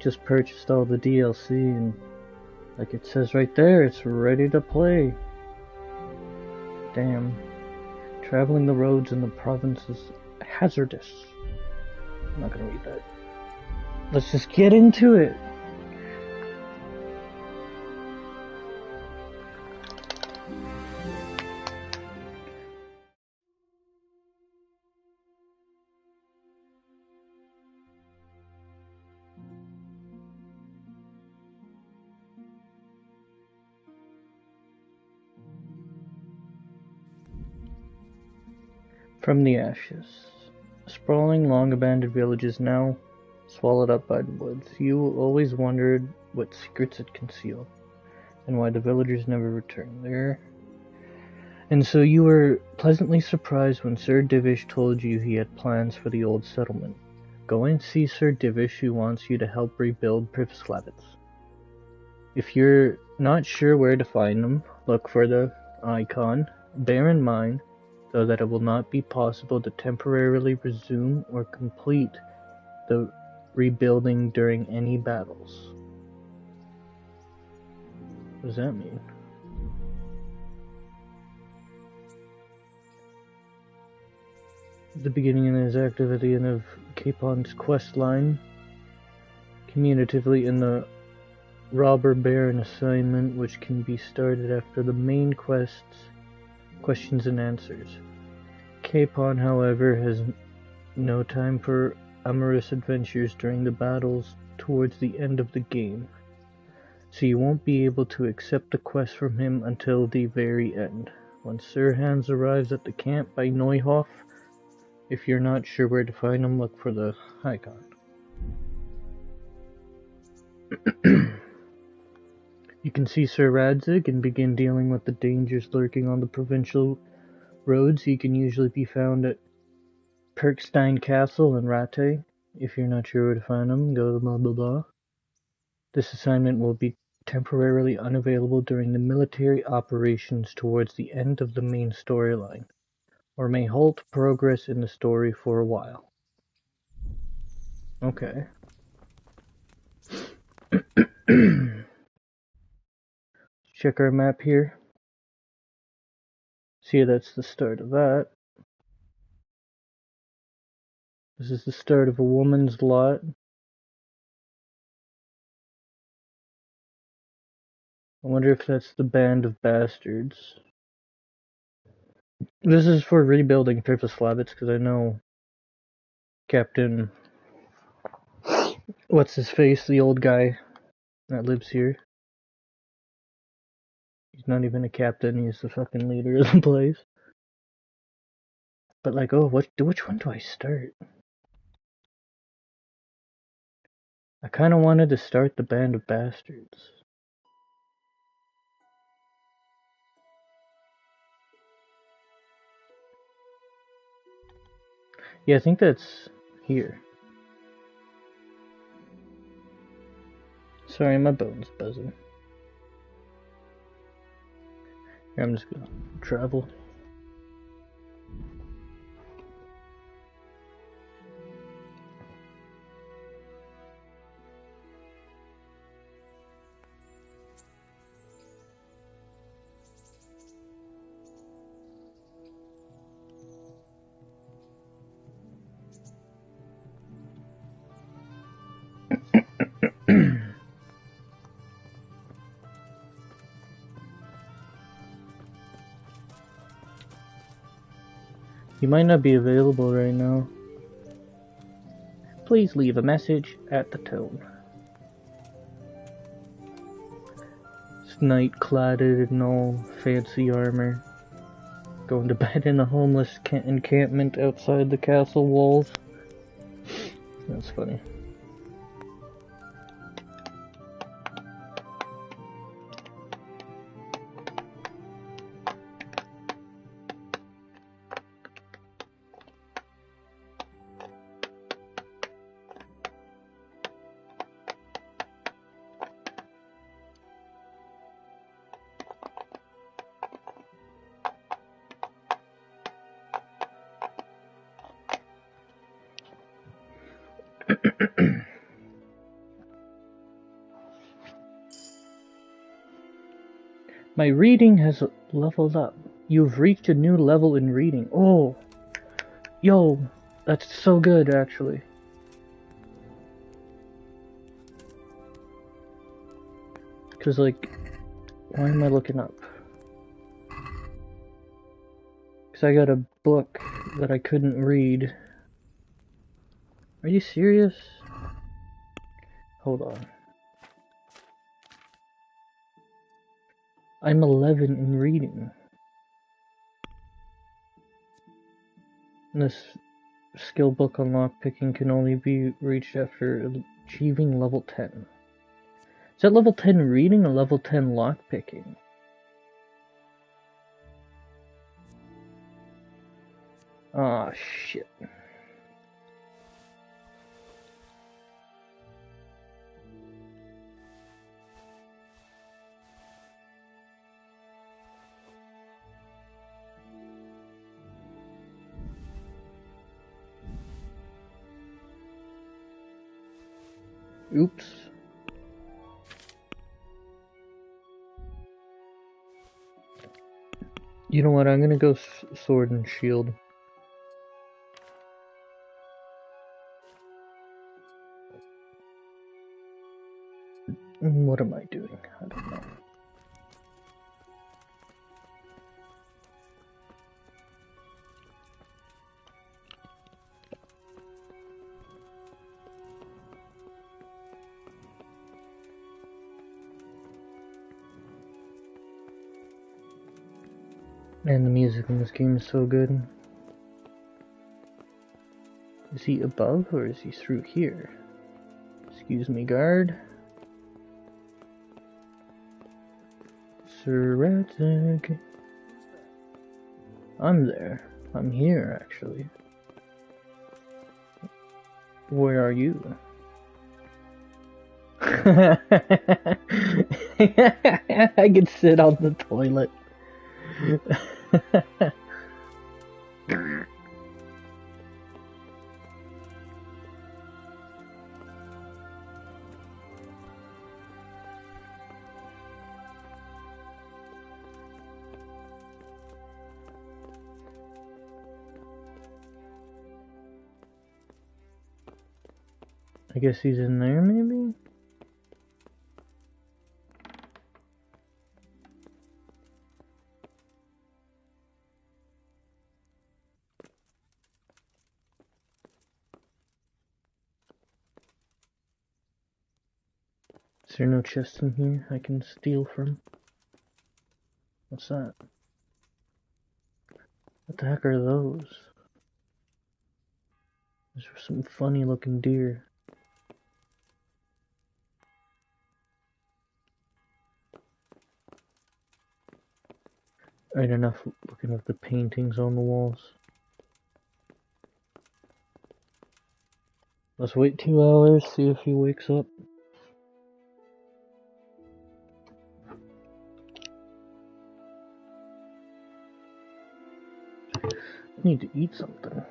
just purchased all the DLC and like it says right there, it's ready to play. Damn. Traveling the roads in the province is hazardous. I'm not gonna read that. Let's just get into it. From the ashes. A sprawling, long-abandoned village is now swallowed up by the woods. You always wondered what secrets it concealed, and why the villagers never returned there. And so you were pleasantly surprised when Sir Divish told you he had plans for the old settlement. Go and see Sir Divish, who wants you to help rebuild Privslavitz. If you're not sure where to find him, look for the icon. Bear in mind, though, that it will not be possible to temporarily resume or complete the rebuilding during any battles. What does that mean? The beginning of his activity and of Capon's quest line, commutatively in the Robber Baron assignment, which can be started after the main quests, questions and answers. Capon, however, has no time for amorous adventures during the battles towards the end of the game, so you won't be able to accept the quest from him until the very end. When Sir Hans arrives at the camp by Neuhof, if you're not sure where to find him, look for the icon. You can see Sir Radzig and begin dealing with the dangers lurking on the provincial roads. He can usually be found at Perkstein Castle and Rate. If you're not sure where to find him, go to blah blah blah. This assignment will be temporarily unavailable during the military operations towards the end of the main storyline, or may halt progress in the story for a while. Okay. Check our map here. See, that's the start of that. This is the start of a woman's lot. I wonder if that's the Band of Bastards. This is for rebuilding Privslavitz, because I know Captain... What's his face? The old guy that lives here. He's not even a captain, he's the fucking leader of the place. But like, oh, which one do I start? I kinda wanted to start the Band of Bastards. Yeah, I think that's here. Sorry, my bone's buzzing. Here, I'm just gonna travel. He might not be available right now. Please leave a message at the tone. It's night-cladded in all fancy armor. Going to bed in a homeless encampment outside the castle walls. That's funny. My reading has leveled up. You've reached a new level in reading. Oh! Yo! That's so good, actually. Because, like, why am I looking up? Because I got a book that I couldn't read. Are you serious? Hold on. I'm 11 in reading. And this skill book on lockpicking can only be reached after achieving level 10. Is that level 10 reading or level 10 lockpicking? Ah, shit. Oops. You know what, I'm gonna go sword and shield. What am I doing? I don't know. Man, the music in this game is so good. Is he above or is he through here? Excuse me, guard. Sir Ratzig. I'm there. I'm here, actually. Where are you? I can sit on the toilet. I guess he's in there, maybe? Is there no chest in here I can steal from? What's that? What the heck are those? Those are some funny looking deer. Alright, enough looking at the paintings on the walls. Let's wait 2 hours, see if he wakes up. I need to eat something.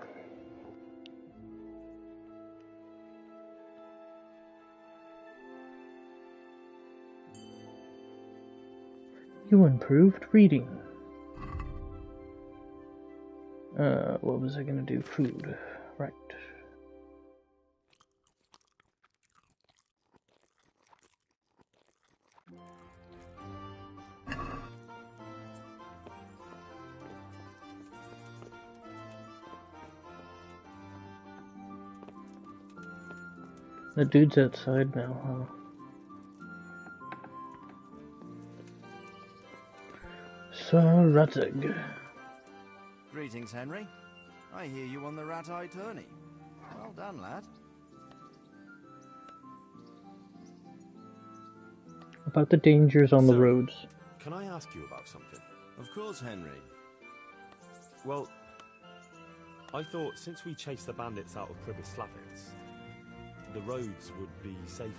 You improved reading. What was I gonna do? Food. Right. The dude's outside now, huh? Sir Ratzig. Greetings, Henry. I hear you on the rat-eye tourney. Well done, lad. About the dangers on the roads. Can I ask you about something? Of course, Henry. Well, I thought since we chased the bandits out of Pribyslavitz, the roads would be safer.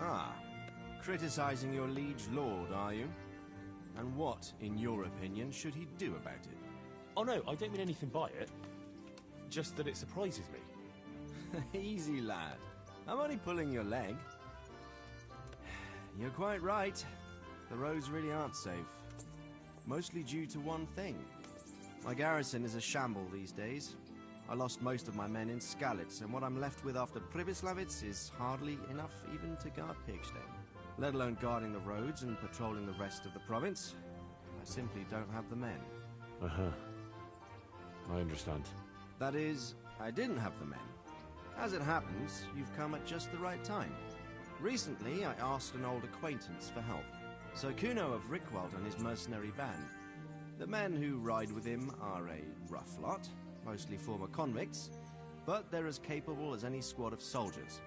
Ah, criticizing your liege lord, are you? And what, in your opinion, should he do about it? Oh no, I don't mean anything by it. Just that it surprises me. Easy, lad. I'm only pulling your leg. You're quite right. the roads really aren't safe. Mostly due to one thing. My garrison is a shamble these days. I lost most of my men in Skalitz, and what I'm left with after Pribyslavitz is hardly enough even to guard Pigstone. Let alone guarding the roads and patrolling the rest of the province. I simply don't have the men. Uh-huh. I understand. That is, I didn't have the men. As it happens, you've come at just the right time. Recently, I asked an old acquaintance for help. Sir Kuno of Rickwald and his mercenary band. The men who ride with him are a rough lot, mostly former convicts, but they're as capable as any squad of soldiers.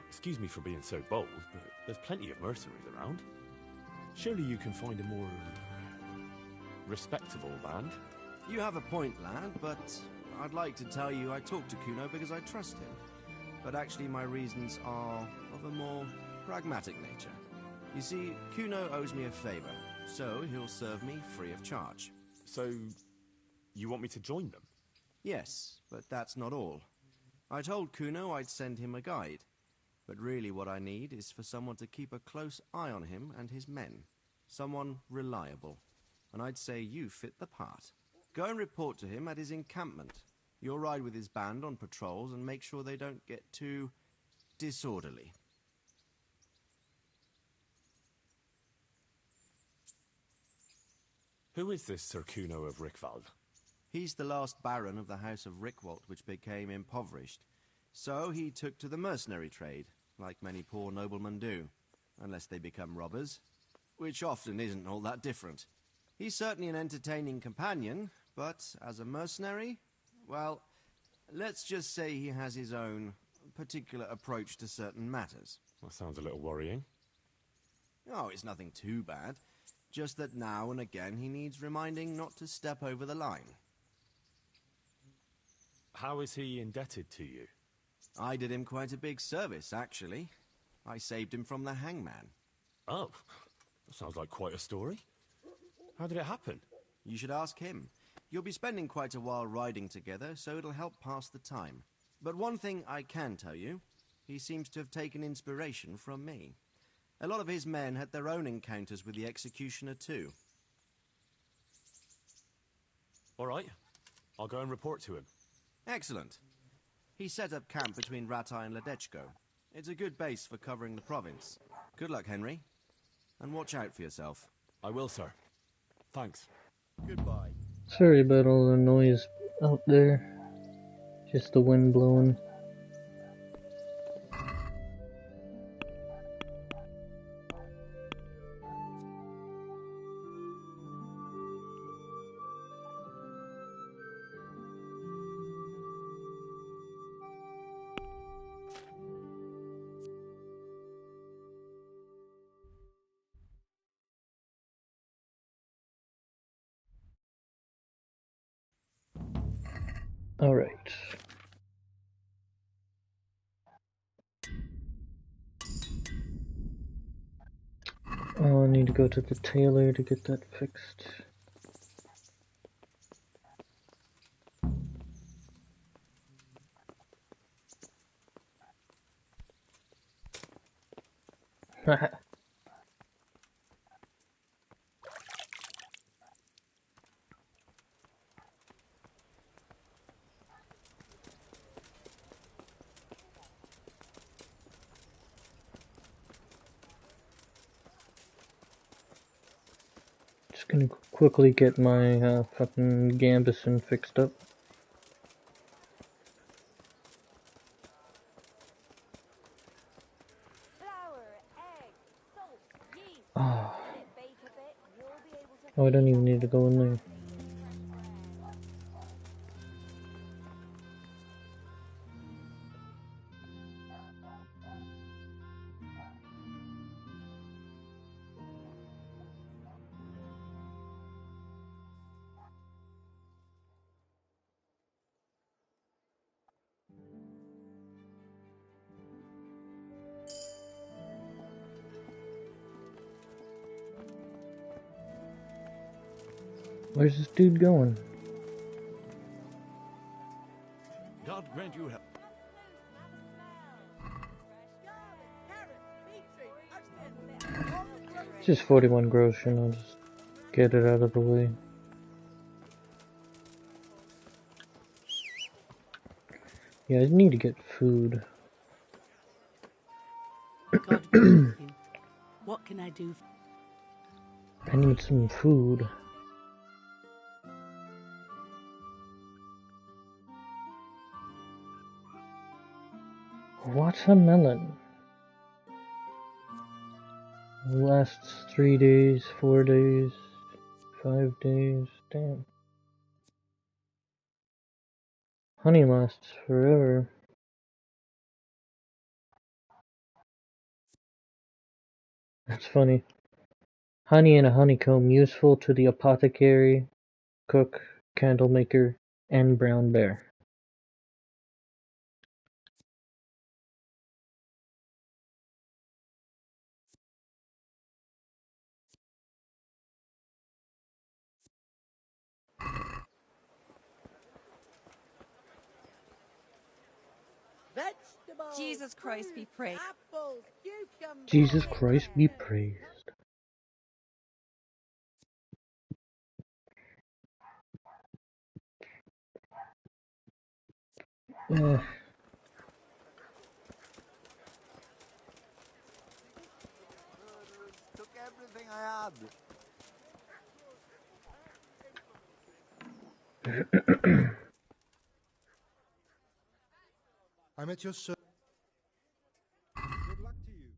Excuse me for being so bold, but there's plenty of mercenaries around. Surely you can find a more respectable band? You have a point, lad, but I'd like to tell you I talked to Kuno because I trust him. But actually my reasons are of a more pragmatic nature. You see, Kuno owes me a favor, so he'll serve me free of charge. So, you want me to join them? Yes, but that's not all. I told Kuno I'd send him a guide, but really what I need is for someone to keep a close eye on him and his men. Someone reliable. And I'd say you fit the part. Go and report to him at his encampment. You'll ride with his band on patrols and make sure they don't get too disorderly. Who is this Sir Kuno of Rickwald? He's the last baron of the House of Rickwald, which became impoverished. So he took to the mercenary trade, like many poor noblemen do, unless they become robbers, which often isn't all that different. He's certainly an entertaining companion, but as a mercenary, well, let's just say he has his own particular approach to certain matters. That sounds a little worrying. Oh, it's nothing too bad. Just that now and again he needs reminding not to step over the line. How is he indebted to you? I did him quite a big service, actually. I saved him from the hangman. Oh, that sounds like quite a story. How did it happen? You should ask him. You'll be spending quite a while riding together, so it'll help pass the time. But one thing I can tell you, he seems to have taken inspiration from me. A lot of his men had their own encounters with the executioner too. All right, I'll go and report to him. Excellent. He set up camp between Ratai and Ledechko. It's a good base for covering the province. Good luck, Henry. And watch out for yourself. I will, sir. Thanks. Goodbye. Sorry about all the noise out there. Just the wind blowing. Alright. Oh, I need to go to the tailor to get that fixed. Haha. Just gonna quickly get my fucking Gambison fixed up. Oh. Oh, I don't even need to go in there. Where's this dude going? God grant you help. just 41 groschen, I'll just get it out of the way. Yeah, I need to get food. God be with you. What can I do? I need some food. Watermelon. Lasts 3 days, 4 days, 5 days. Damn. Honey lasts forever. That's funny. Honey and a honeycomb useful to the apothecary, cook, candle maker, and brown bear. Vegetables, Jesus Christ be praised. apples, cucumbers. Jesus Christ be praised. Took everything I had. I'm at your service. Good luck to you.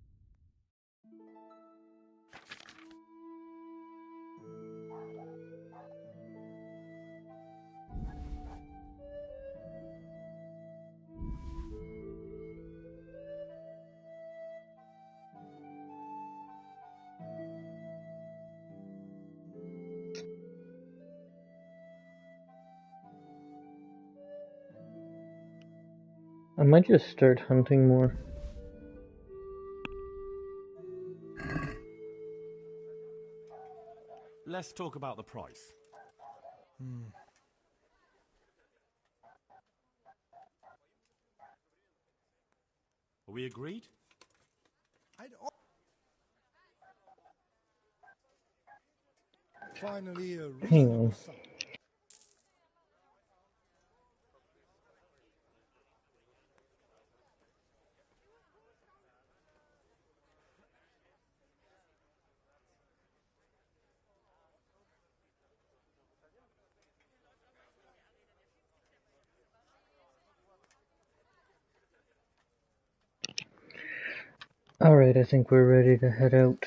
I might just start hunting more. Let's talk about the price. Are we agreed? Finally, a Hang reasonable on. sum. Alright, I think we're ready to head out.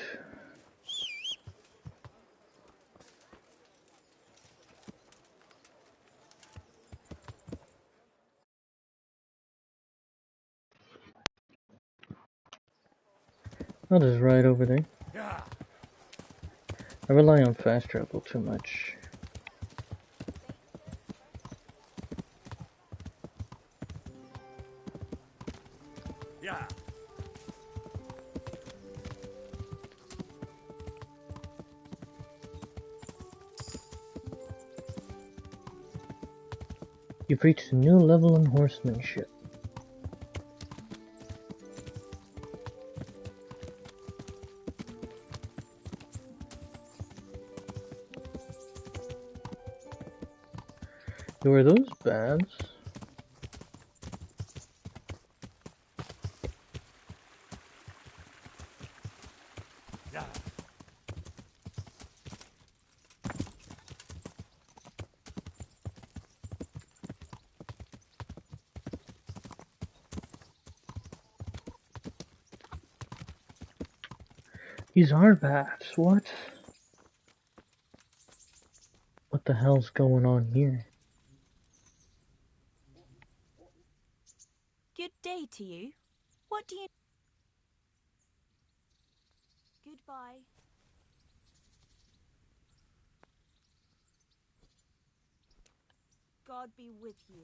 I'll just ride over there. I rely on fast travel too much. Yeah. You've reached a new level in horsemanship. Were those bats? Yeah. These are bats. What? What the hell's going on here? Good day to you. What do you... Goodbye. God be with you.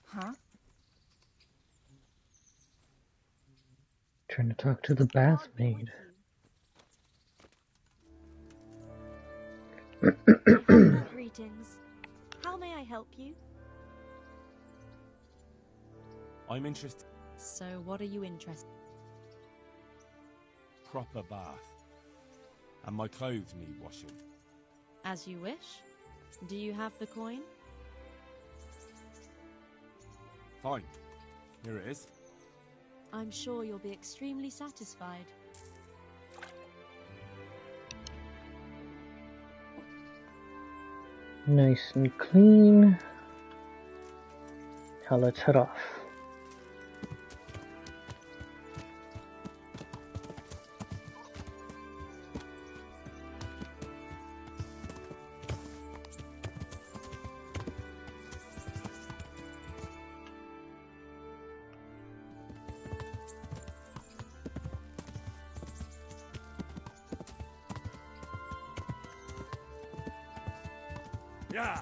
Huh? Trying to talk to the bath God be maid. with you. I have not greeted Greetings. How may I help you? I'm interested. So what are you interested? Proper bath. And my clothes need washing. As you wish. Do you have the coin? Fine. Here it is. I'm sure you'll be extremely satisfied. Nice and clean. Now let's head off. Yeah!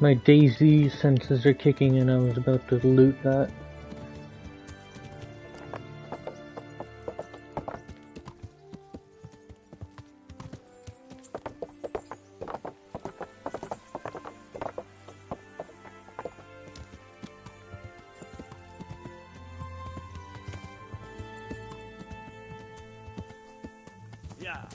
My Daisy senses are kicking in. I was about to loot that. Yeah!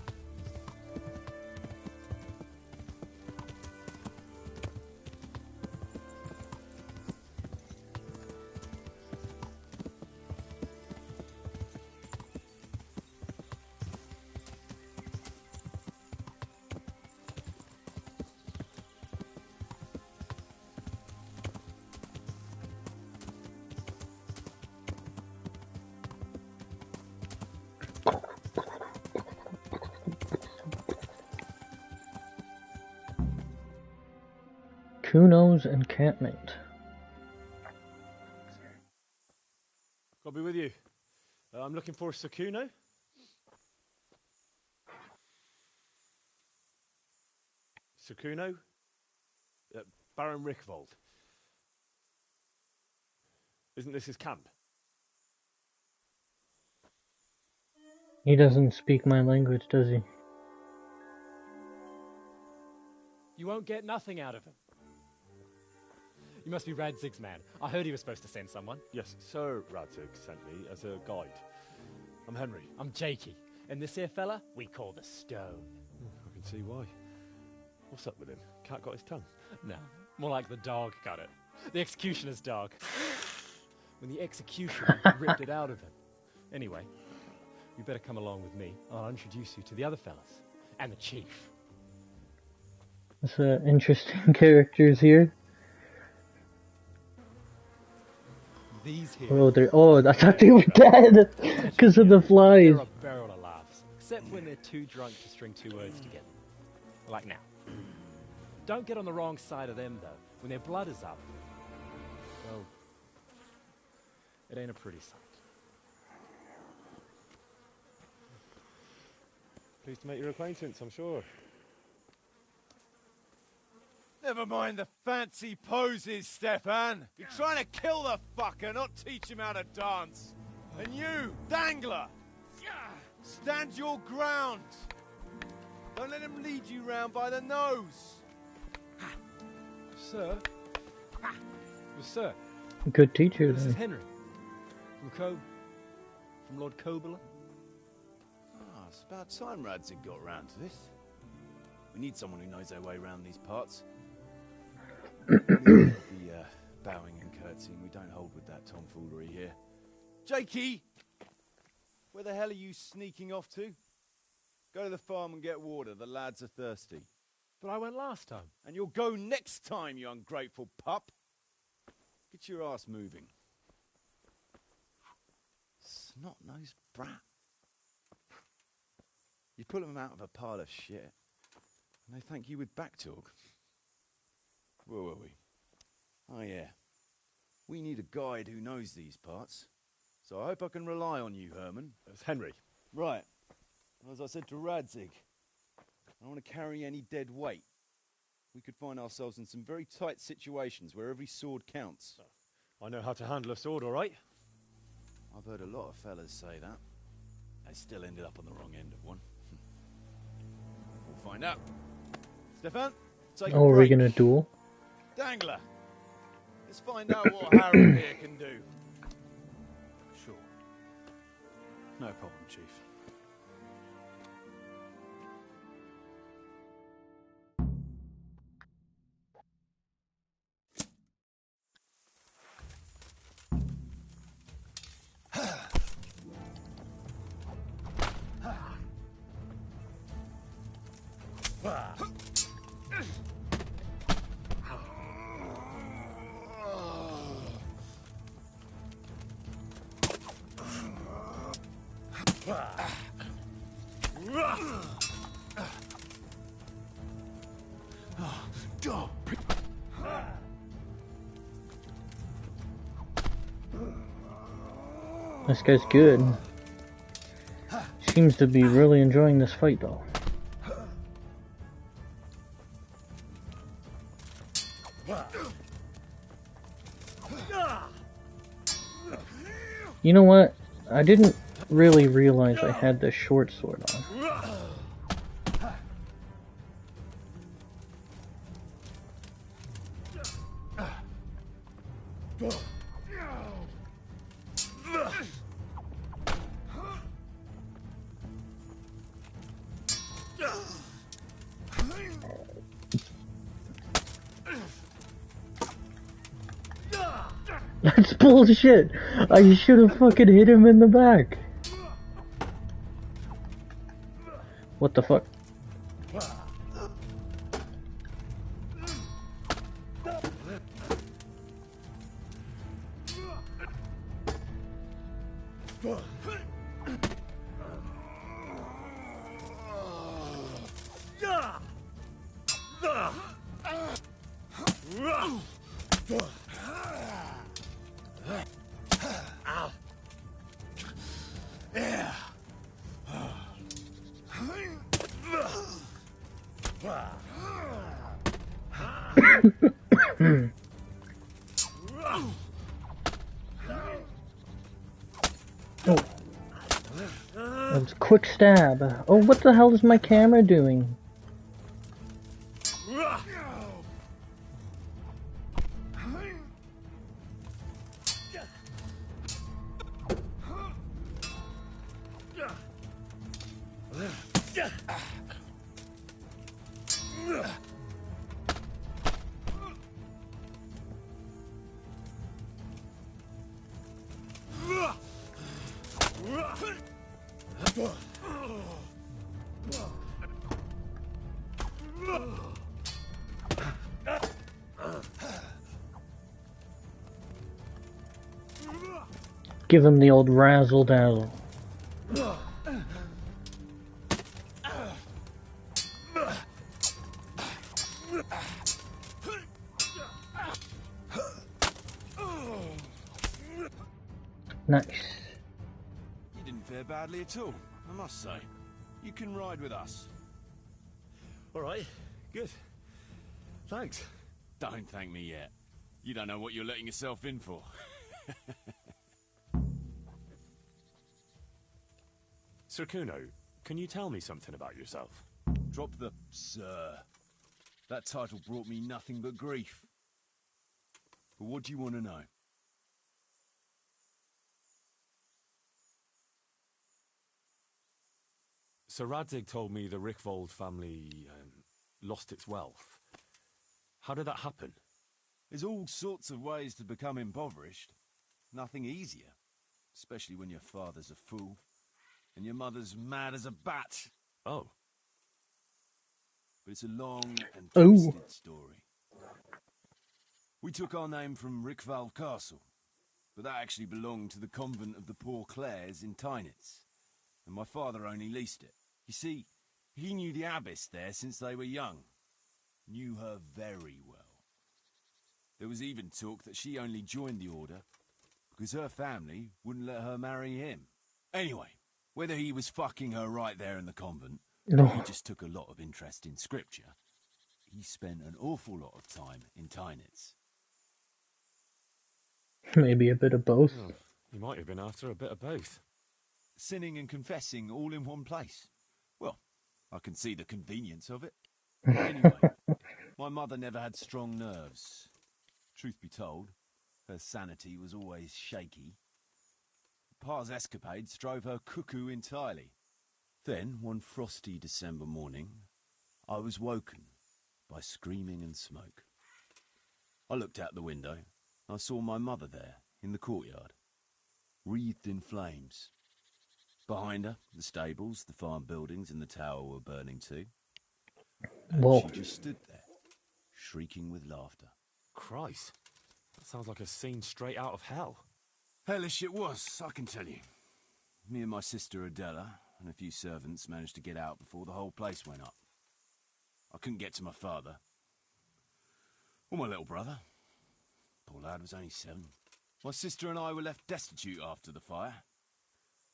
Kuno's encampment. I'll be with you. I'm looking for Sakuno. Sakuno? Baron Rickvold. Isn't this his camp? He doesn't speak my language, does he? You won't get nothing out of him. You must be Radzig's man. I heard he was supposed to send someone. Yes, Sir Radzig sent me as a guide. I'm Henry. I'm Jakey. And this here fella, we call the Stone. I can see why. What's up with him? Cat got his tongue? No, more like the dog got it. The executioner's dog. When the executioner ripped it out of him. Anyway, you better come along with me. I'll introduce you to the other fellas. And the chief. There's interesting characters here. These here. Oh, I thought they were dead because of the flies. They're a barrel of laughs. Except when they're too drunk to string two words together. Like now. Don't get on the wrong side of them, though. When their blood is up, well, it ain't a pretty sight. Pleased to make your acquaintance, I'm sure. Never mind the fancy poses, Stefan. You're trying to kill the fucker, not teach him how to dance. And you, Dangler, stand your ground. Don't let him lead you round by the nose. Sir? Well, sir. Good teacher, This is then. Henry. From Lord Kobler. Ah, it's about time Radzig got round to this. We need someone who knows their way around these parts. The bowing and curtsying, we don't hold with that tomfoolery here. Jakey! Where the hell are you sneaking off to? Go to the farm and get water, the lads are thirsty. But I went last time. And you'll go next time, you ungrateful pup. Get your ass moving. Snot-nosed brat. You pull them out of a pile of shit, and they thank you with back talk. Where were we? Oh yeah. We need a guide who knows these parts. So I hope I can rely on you, Herman. It's Henry. Right. As I said to Radzig, I don't want to carry any dead weight. We could find ourselves in some very tight situations where every sword counts. I know how to handle a sword, all right. I've heard a lot of fellas say that. They still ended up on the wrong end of one. We'll find out. Stefan, take a Oh, are we break. gonna duel? Dangler, let's find out what Harold here can do. Sure. No problem, Chief. This guy's good. Seems to be really enjoying this fight, though. You know what? I didn't really realize I had this short sword on. That's bullshit! I should have fucking hit him in the back! What the fuck? Oh. That was a quick stab. Oh, what the hell is my camera doing? Give him the old razzle-dazzle. Nice. You didn't fare badly at all, I must say. You can ride with us. Alright, good. Thanks. Don't thank me yet. You don't know what you're letting yourself in for. Sir Kuno, can you tell me something about yourself? Drop the sir. That title brought me nothing but grief. But what do you want to know? Sir Radzig told me the Rickvold family lost its wealth. How did that happen? There's all sorts of ways to become impoverished. Nothing easier. Especially when your father's a fool. And your mother's mad as a bat. Oh. But it's a long and twisted story. We took our name from Rickvald Castle. But that actually belonged to the convent of the Poor Clares in Tynitz. And my father only leased it. You see, he knew the abbess there since they were young. Knew her very well. There was even talk that she only joined the order because her family wouldn't let her marry him. Anyway, whether he was fucking her right there in the convent, or he just took a lot of interest in scripture, he spent an awful lot of time in Tynitz. Maybe a bit of both. Oh, He might have been after a bit of both. Sinning and confessing all in one place. Well, I can see the convenience of it. Anyway, my mother never had strong nerves. Truth be told, her sanity was always shaky. Pa's escapades drove her cuckoo entirely. Then, one frosty December morning, I was woken by screaming and smoke. I looked out the window. I saw my mother there, in the courtyard, wreathed in flames. Behind her, the stables, the farm buildings and the tower were burning too. And Whoa. she just stood there, shrieking with laughter. Christ, that sounds like a scene straight out of hell. Hellish it was, I can tell you. Me and my sister Adela and a few servants managed to get out before the whole place went up. I couldn't get to my father. Or my little brother. Poor lad was only 7. My sister and I were left destitute after the fire.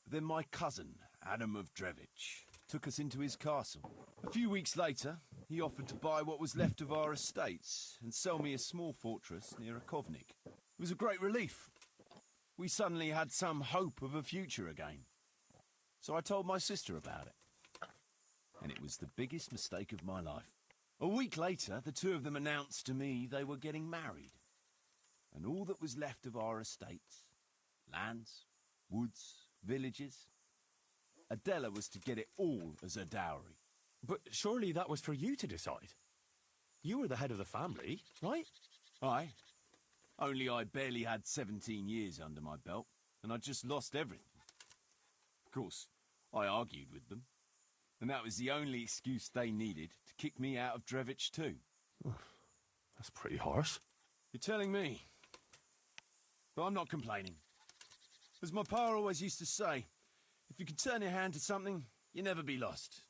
But then my cousin, Adam of Drevich, took us into his castle. A few weeks later, he offered to buy what was left of our estates and sell me a small fortress near Akovnik. It was a great relief. We suddenly had some hope of a future again. So I told my sister about it. And it was the biggest mistake of my life. A week later, the two of them announced to me they were getting married. And all that was left of our estates, lands, woods, villages, Adela was to get it all as a dowry. But surely that was for you to decide. You were the head of the family, right? Aye. Only I barely had 17 years under my belt, and I'd just lost everything. Of course, I argued with them, and that was the only excuse they needed to kick me out of Drevich too. That's pretty harsh. You're telling me. But I'm not complaining. As my pa always used to say, if you can turn your hand to something, you'll never be lost.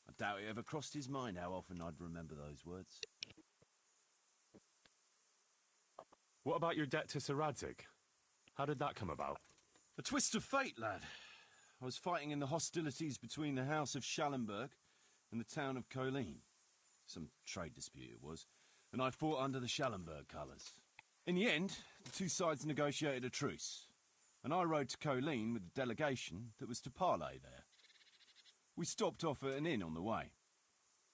I doubt it ever crossed his mind how often I'd remember those words. What about your debt to Sir Radzig? How did that come about? A twist of fate, lad. I was fighting in the hostilities between the House of Schallenberg and the town of Colleen. Some trade dispute it was, and I fought under the Schallenberg colours. In the end, the two sides negotiated a truce, and I rode to Colleen with the delegation that was to parley there. We stopped off at an inn on the way,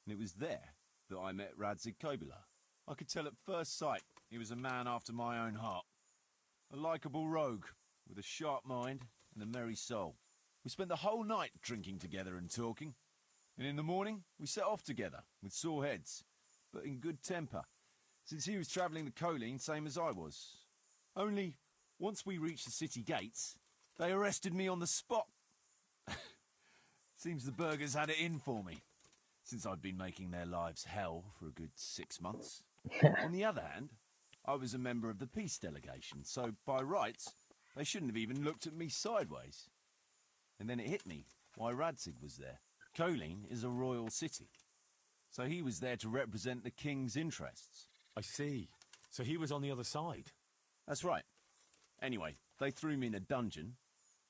and it was there that I met Radzig Kobyla. I could tell at first sight he was a man after my own heart. A likeable rogue, with a sharp mind and a merry soul. We spent the whole night drinking together and talking, and in the morning we set off together, with sore heads, but in good temper, since he was travelling the Colleen same as I was. Only, once we reached the city gates, they arrested me on the spot. Seems the burghers had it in for me, since I'd been making their lives hell for a good 6 months. On the other hand, I was a member of the peace delegation, so by rights, they shouldn't have even looked at me sideways. And then it hit me why Radzig was there. Colleen is a royal city, so he was there to represent the king's interests. I see. So he was on the other side. That's right. Anyway, they threw me in a dungeon,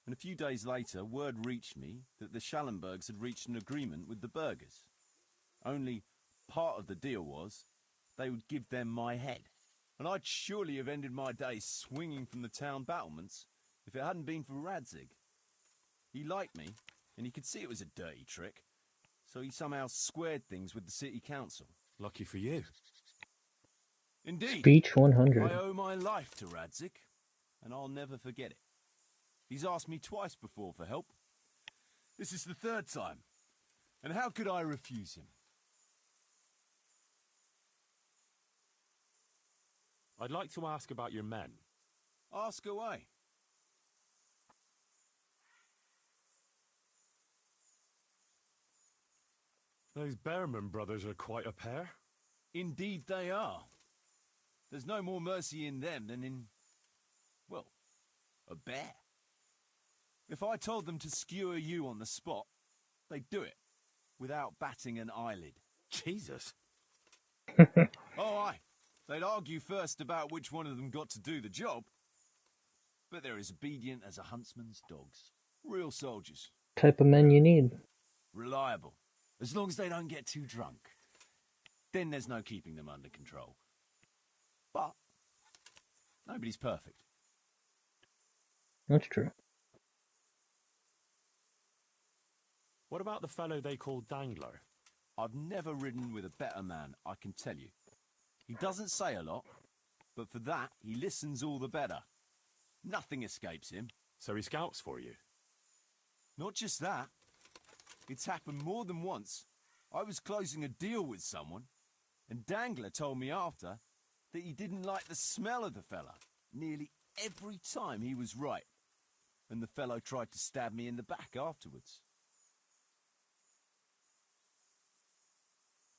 and a few days later, word reached me that the Schallenbergs had reached an agreement with the burghers. Only part of the deal was they would give them my head. And I'd surely have ended my days swinging from the town battlements if it hadn't been for Radzig. He liked me, and he could see it was a dirty trick, so he somehow squared things with the city council. Lucky for you. Indeed. Speech 100. I owe my life to Radzig, and I'll never forget it. He's asked me twice before for help. This is the 3rd time, and how could I refuse him? I'd like to ask about your men. Ask away. Those Behrman brothers are quite a pair. Indeed they are. There's no more mercy in them than in, well, a bear. If I told them to skewer you on the spot, they'd do it, without batting an eyelid. Jesus. Oh, aye. They'd argue first about which one of them got to do the job. But they're as obedient as a huntsman's dogs. Real soldiers. Type of men you need. Reliable. As long as they don't get too drunk. Then there's no keeping them under control. But nobody's perfect. That's true. What about the fellow they call Dangler? I've never ridden with a better man, I can tell you. He doesn't say a lot, but for that, he listens all the better. Nothing escapes him. So he scouts for you? Not just that. It's happened more than once. I was closing a deal with someone, and Dangler told me after that he didn't like the smell of the fella nearly every time he was right. And the fellow tried to stab me in the back afterwards.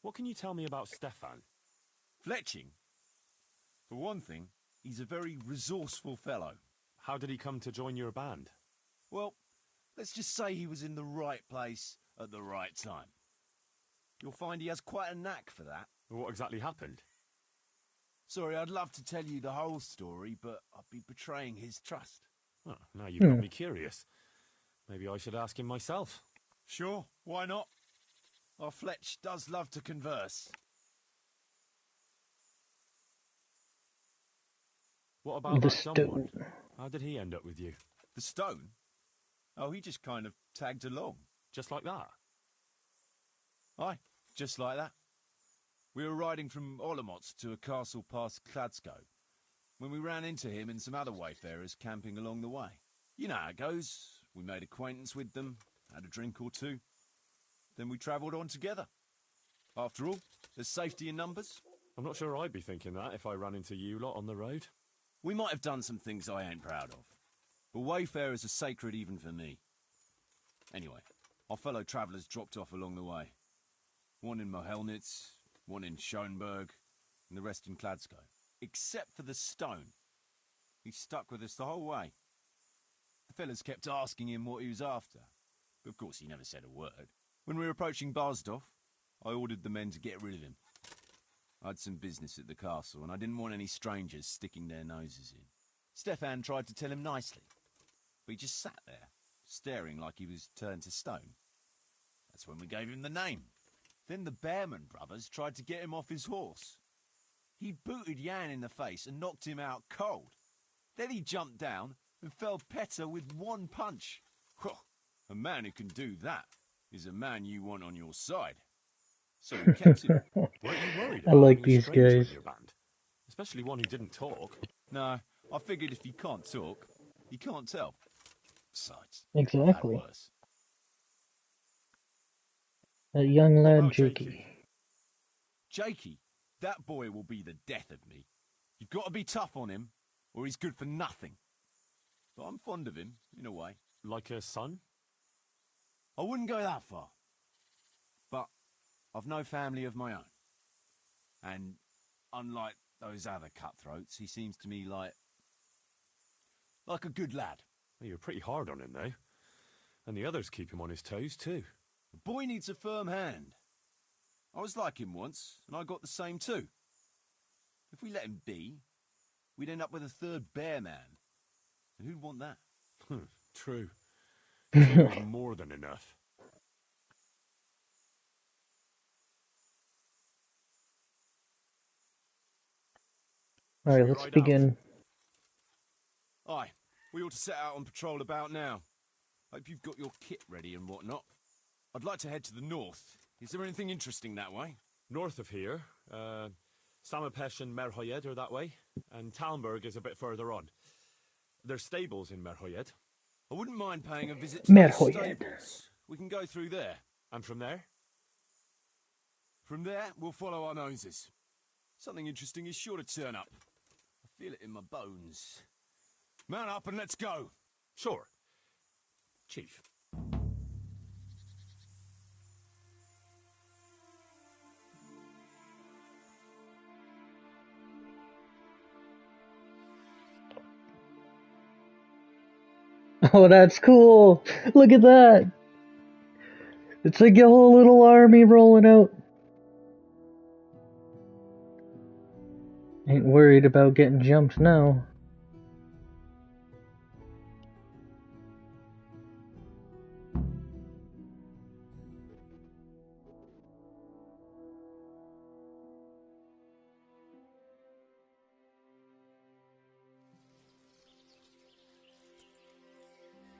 What can you tell me about Stefan? Fletching? For one thing, he's a very resourceful fellow. How did he come to join your band? Well, let's just say he was in the right place at the right time. You'll find he has quite a knack for that. What exactly happened? Sorry, I'd love to tell you the whole story, but I'd be betraying his trust. Oh, now you've got me curious. Maybe I should ask him myself. Sure, why not? Our Fletch does love to converse. What about The that stone. Dunward? How did he end up with you? The stone? Oh, he just kind of tagged along. Just like that? Aye, just like that. We were riding from Olomouc to a castle past Kladsko, when we ran into him and some other wayfarers camping along the way. You know how it goes. We made acquaintance with them, had a drink or two. Then we travelled on together. After all, there's safety in numbers. I'm not sure I'd be thinking that if I ran into you lot on the road. We might have done some things I ain't proud of, but wayfarers are sacred even for me. Anyway, our fellow travellers dropped off along the way. One in Mohelnitz, one in Schoenberg, and the rest in Kladsko. Except for the stone. He stuck with us the whole way. The fellas kept asking him what he was after, but of course he never said a word. When we were approaching Barsdorf, I ordered the men to get rid of him. I had some business at the castle, and I didn't want any strangers sticking their noses in. Stefan tried to tell him nicely, but he just sat there, staring like he was turned to stone. That's when we gave him the name. Then the Bearman brothers tried to get him off his horse. He booted Jan in the face and knocked him out cold. Then he jumped down and felled Petter with one punch. A man who can do that is a man you want on your side. So we kept him. Weren't you worried I about like having a these stranger guys. in your band? Especially one who didn't talk. No, I figured if he can't talk, he can't tell. Besides, Exactly. I've had worse. That young What lad, about Jakey. Jakey, that boy will be the death of me. You've got to be tough on him, or he's good for nothing. But I'm fond of him, in a way. Like a son? I wouldn't go that far. But I've no family of my own. And unlike those other cutthroats, he seems to me like a good lad. Well, you're pretty hard on him, though. And the others keep him on his toes, too. The boy needs a firm hand. I was like him once, and I got the same too. If we let him be, we'd end up with a third bear man. And who'd want that? True. Two is more than enough. Alright, Should we let's ride begin. Aye, we ought to set out on patrol about now. Hope you've got your kit ready and whatnot. I'd like to head to the north. Is there anything interesting that way? North of here, Samapesh and Merhoyed are that way, and Talmberg is a bit further on. There's stables in Merhoyed. I wouldn't mind paying a visit to those Merhoyed. stables. We can go through there. And from there? From there, we'll follow our noses. Something interesting is sure to turn up. I feel it in my bones. Mount up and let's go. Sure. Chief. Oh, that's cool! Look at that! It's like a whole little army rolling out. Ain't worried about getting jumped now.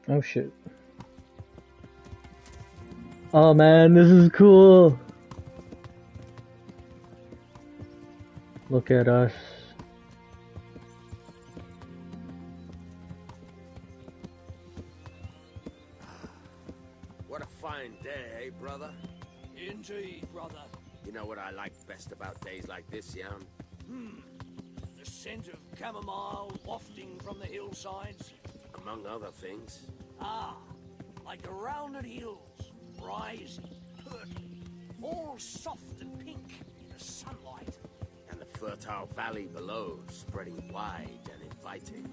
Oh shit. Oh man, this is cool. Look at us. What a fine day, eh, brother? Indeed, brother. You know what I like best about days like this, Jan? The scent of chamomile wafting from the hillsides. Among other things. Ah, like the rounded hills, rising, perky, all soft and pink in the sunlight. And the fertile valley below, spreading wide and inviting.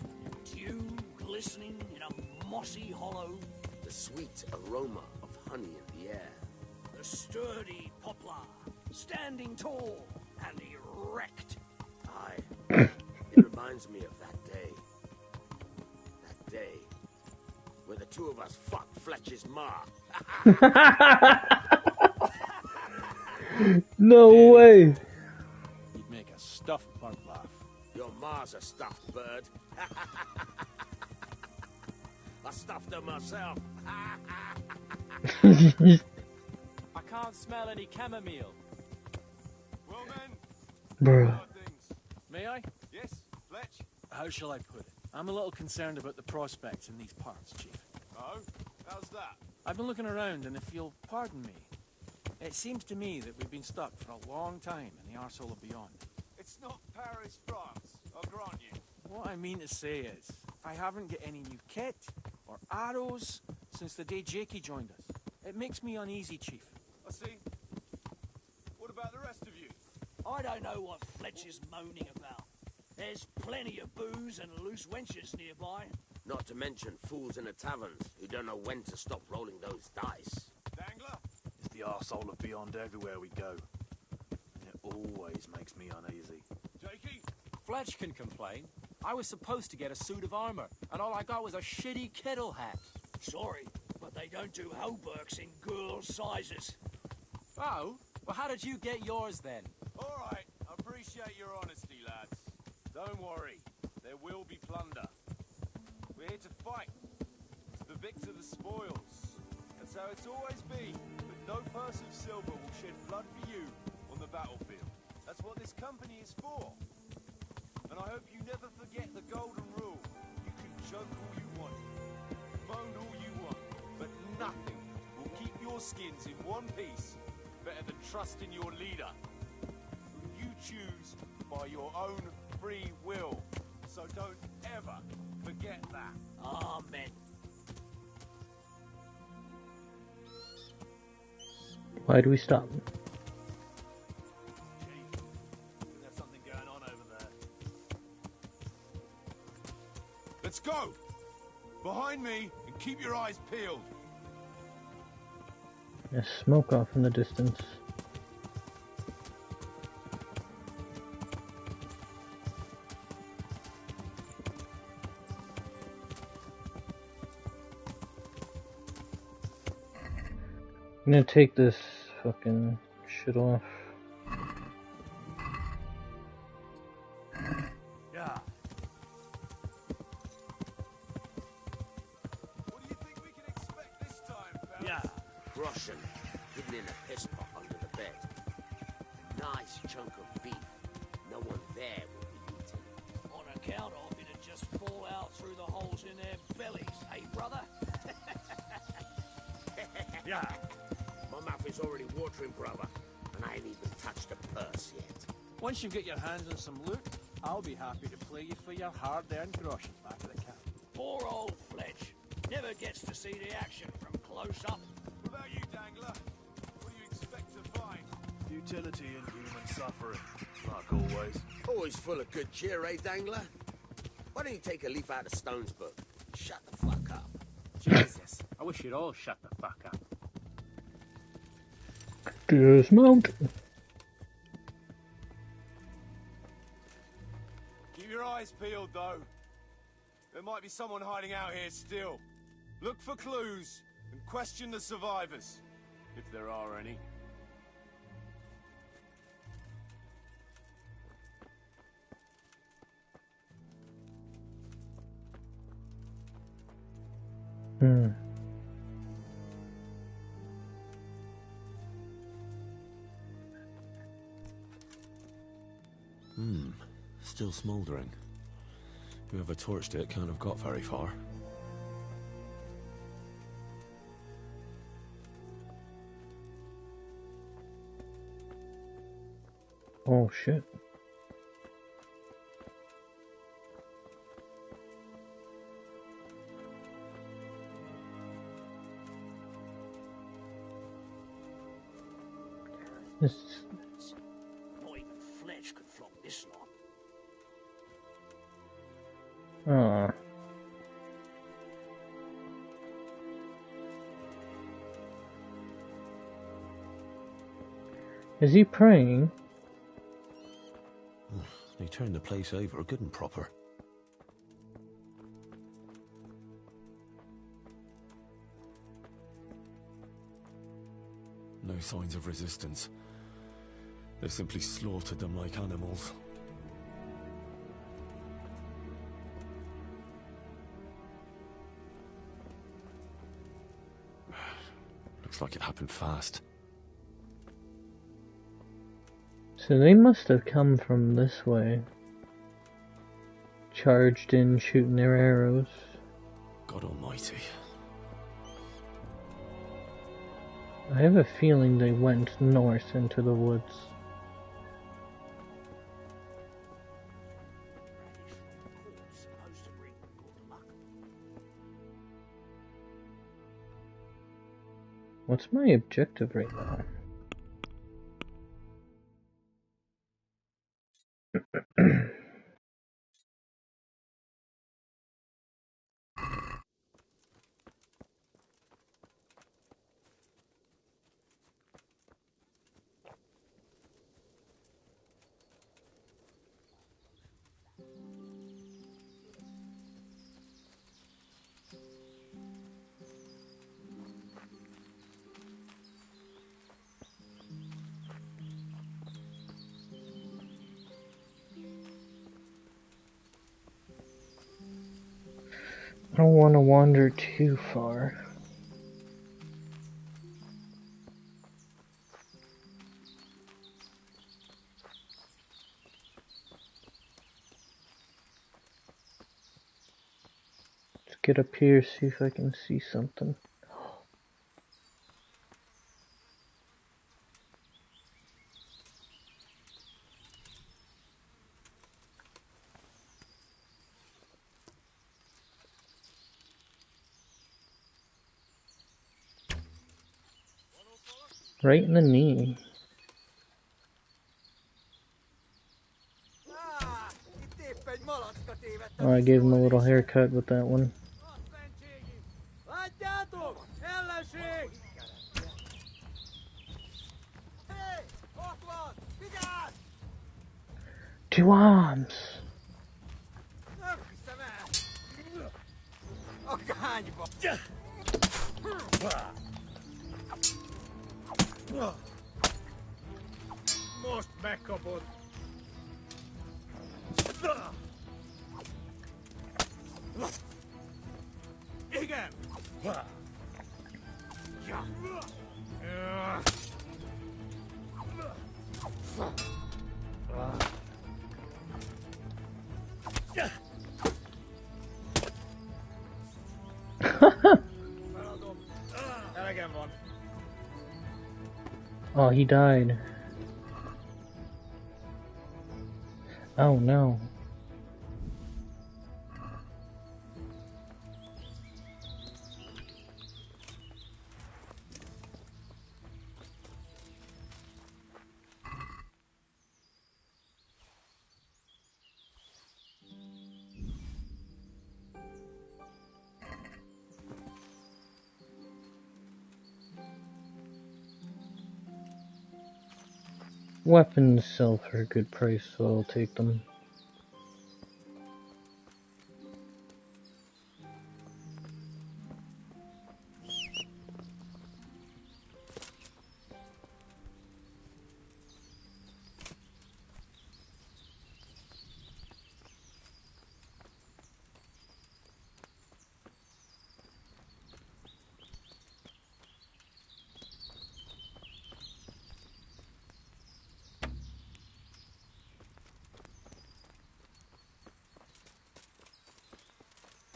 Dew glistening in a mossy hollow. The sweet aroma of honey in the air. The sturdy poplar, standing tall and erect. Aye, it reminds me of that day. That day where the two of us fucked Fletcher's ma. No way! You'd make a stuffed bird laugh. Your ma's a stuffed bird. I stuffed her myself. I can't smell any chamomile. Well, men, Bruh. May I? yes, Fletch. How shall I put it? I'm a little concerned about the prospects in these parts, Chief. Oh, how's that? I've been looking around, and if you'll pardon me, it seems to me that we've been stuck for a long time in the arsehole of beyond. It's not Paris, France, I'll grant you. What I mean to say is, I haven't got any new kit or arrows since the day Jakey joined us. It makes me uneasy, Chief. I see. What about the rest of you? I don't know what Fletch is moaning about. There's plenty of booze and loose wenches nearby. Not to mention fools in the taverns who don't know when to stop rolling those dice. Dangler? It's the arsehole of beyond everywhere we go. And it always makes me uneasy. Jakey? Fletch can complain. I was supposed to get a suit of armor, and all I got was a shitty kettle hat. Sorry, but they don't do hauberks in girls' sizes. Oh? Well, how did you get yours then? All right, I appreciate your honesty, lads. Don't worry, there will be plunder. We're here to fight. To the victor the spoils. That's how it's always been. But no purse of silver will shed blood for you on the battlefield. That's what this company is for. And I hope you never forget the golden rule. You can joke all you want, moan all you want, but nothing will keep your skins in one piece better than trusting your leader, who you choose by your own free will. So don't ever forget that. Amen. Why do we stop? Chief, there's something going on over there. Let's go! Behind me, and keep your eyes peeled. There's smoke off in the distance. I'm gonna take this fucking shit off. Yeah. What do you think we can expect this time, fellas? Yeah. Russian, hidden in a piss pot under the bed. A nice chunk of beef. No one there will be eating. On account of it'd just fall out through the holes in their bellies, eh, brother? Yeah. My mouth is already watering, brother, and I ain't even touched a purse yet. Once you get your hands on some loot, I'll be happy to play you for your hard-earned groschen back at the camp. Poor old Fletch. Never gets to see the action from close up. What about you, Dangler? What do you expect to find? Utility and human suffering, like always. Always full of good cheer, eh, Dangler? Why don't you take a leaf out of Stone's book? Shut the fuck up. Jesus, I wish you'd all shut the fuck up. Dismount. Keep your eyes peeled, though. There might be someone hiding out here still. Look for clues and question the survivors, if there are any. Still smouldering. Whoever torched it can't have got very far. Oh shit. This... Not even Fletch could flog this lot. Ah. Is he praying? They turned the place over good and proper. No signs of resistance. They simply slaughtered them like animals. Looks like it happened fast. So they must have come from this way. Charged in, shooting their arrows. God almighty. I have a feeling they went north into the woods. What's my objective right now? I don't want to wander too far. Let's get up here, see if I can see something. Right in the knee. Oh, I gave him a little haircut with that one. Two arms! Most mekkabod. Igen! Ja! Elegem van. Oh, he died. Oh no. Weapons sell for a good price, so I'll take them.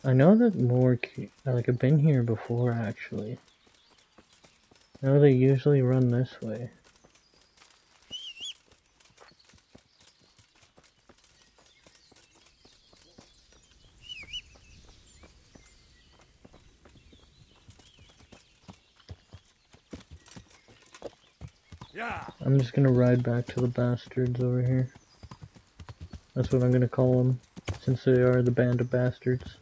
I know that more, like, I've been here before, actually. I know they usually run this way. Yeah. I'm just gonna ride back to the bastards over here. That's what I'm gonna call them, since they are the band of bastards.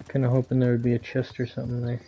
Kinda hoping there would be a chest or something there.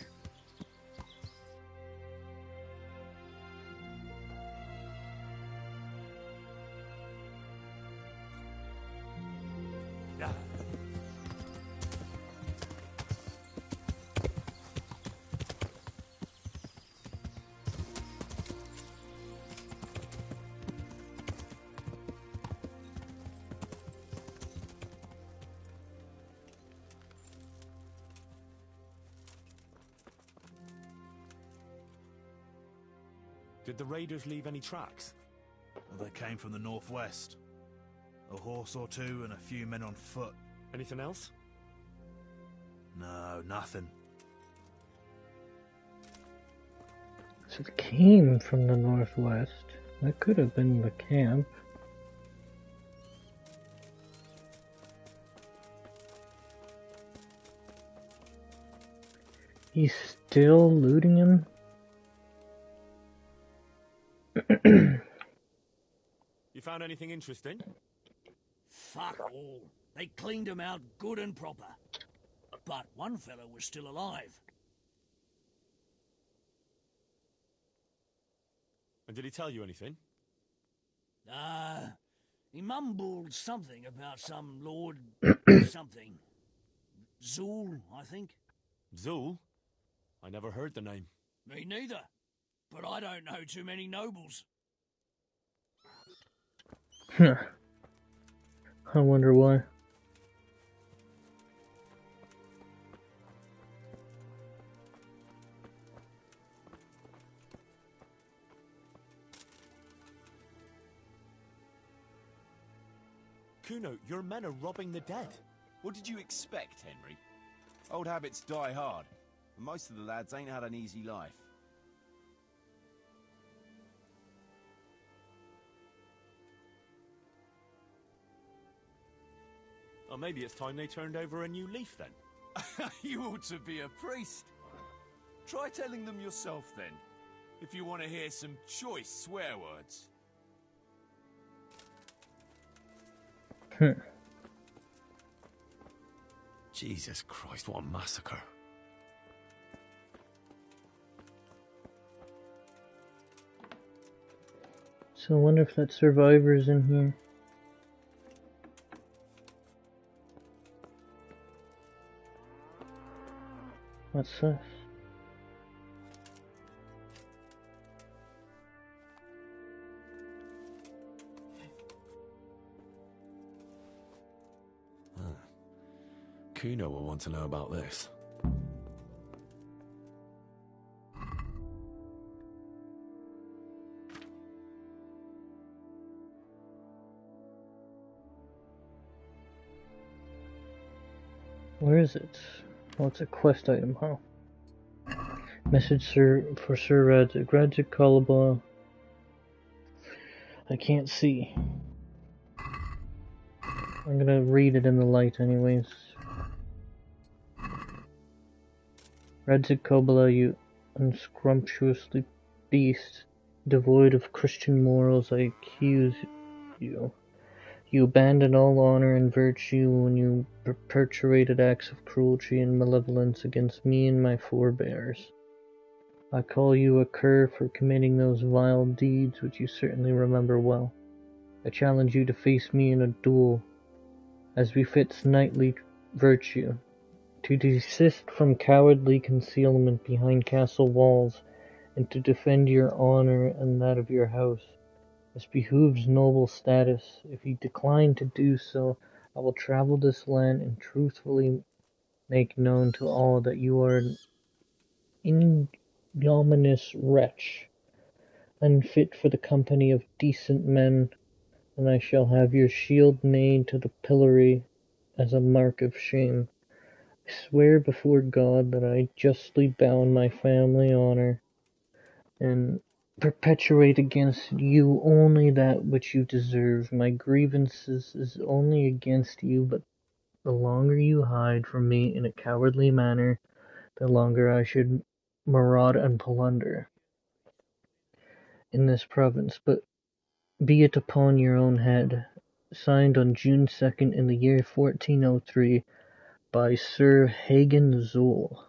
Did the raiders leave any tracks? Well, they came from the northwest. A horse or two and a few men on foot. Anything else? No, nothing. So it came from the northwest. That could have been the camp. He's still looting him? You found anything interesting? Fuck all. They cleaned him out good and proper. But one fellow was still alive. And did he tell you anything? He mumbled something about some Lord something. Zool, I think. Zool? I never heard the name. Me neither. But I don't know too many nobles. I wonder why. Kuno, your men are robbing the dead. What did you expect, Henry? Old habits die hard, and most of the lads ain't had an easy life. Or maybe it's time they turned over a new leaf then. You ought to be a priest. Try telling them yourself then, if you want to hear some choice swear words. Jesus Christ, what a massacre. So I wonder if that survivor's in here. What's this? Kuno will want to know about this. Where is it? Oh, it's a quest item, huh? Message for Sir Radzik. Radzik Kalaba. I can't see. I'm gonna read it in the light anyways. Radzik Kalaba, you unscrumptiously beast, devoid of Christian morals, I accuse you. You abandoned all honor and virtue when you perpetrated acts of cruelty and malevolence against me and my forebears. I call you a cur for committing those vile deeds which you certainly remember well. I challenge you to face me in a duel. as befits knightly virtue, to desist from cowardly concealment behind castle walls, and to defend your honor and that of your house, as behooves noble status. If you decline to do so, I will travel this land and truthfully make known to all that you are an ignominious wretch, unfit for the company of decent men, and I shall have your shield nailed to the pillory as a mark of shame. I swear before God that I justly bound my family honor, and perpetuate against you only that which you deserve. My grievances is only against you, but the longer you hide from me in a cowardly manner, the longer I should maraud and plunder in this province. But be it upon your own head. Signed on June 2nd in the year 1403 by Sir Hagen Zool.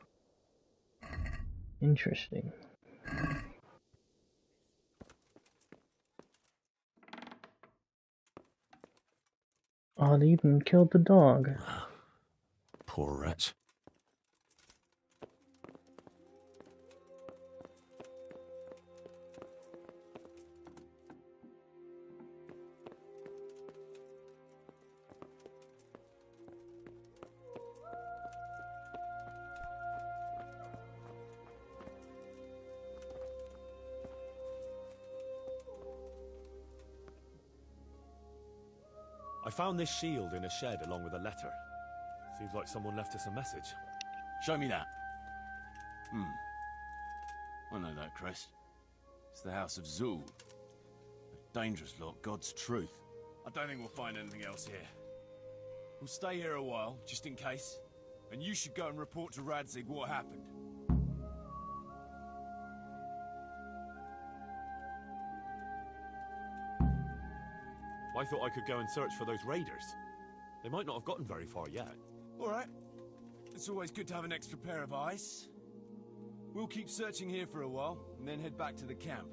Interesting. Oh, they even killed the dog. Poor wretch. I found this shield in a shed along with a letter. Seems like someone left us a message. Show me that. I know that crest. It's the House of Zool. A dangerous lot, God's truth. I don't think we'll find anything else here. We'll stay here a while, just in case. And you should go and report to Radzig what happened. I thought I could go and search for those raiders. They might not have gotten very far yet. All right. It's always good to have an extra pair of eyes. We'll keep searching here for a while, and then head back to the camp.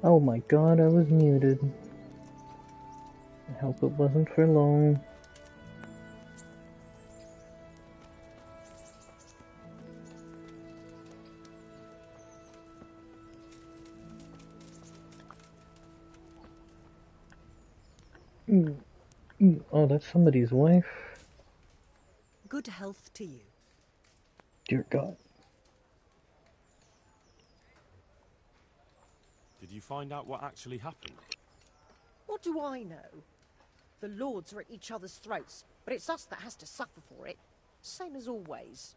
Oh my god, I was muted. I hope it wasn't for long. Oh, that's somebody's wife. Good health to you. Dear God. Did you find out what actually happened? What do I know? The lords are at each other's throats, but it's us that has to suffer for it. Same as always.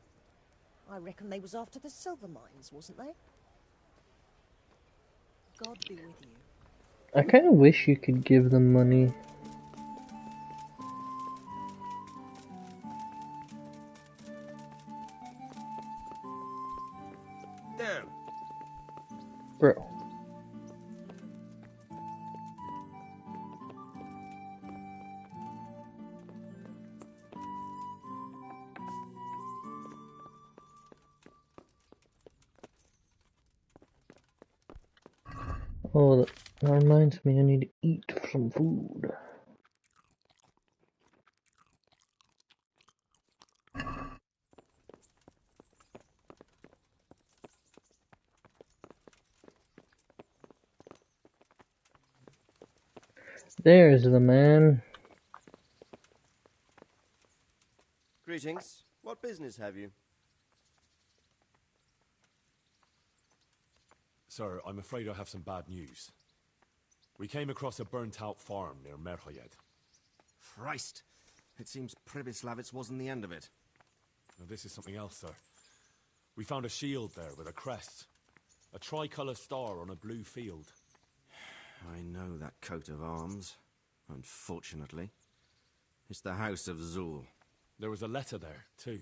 I reckon they was after the silver mines, wasn't they? God be with you. I kind of wish you could give them money. Damn. Bro. Oh, that reminds me, I need to eat some food. There's the man. Greetings. What business have you? Sir, I'm afraid I have some bad news. We came across a burnt-out farm near Merhoyed. Christ! It seems Pribyslavitz wasn't the end of it. Now, this is something else, sir. We found a shield there with a crest. A tricolour star on a blue field. I know that coat of arms, unfortunately. It's the House of Zul. There was a letter there, too.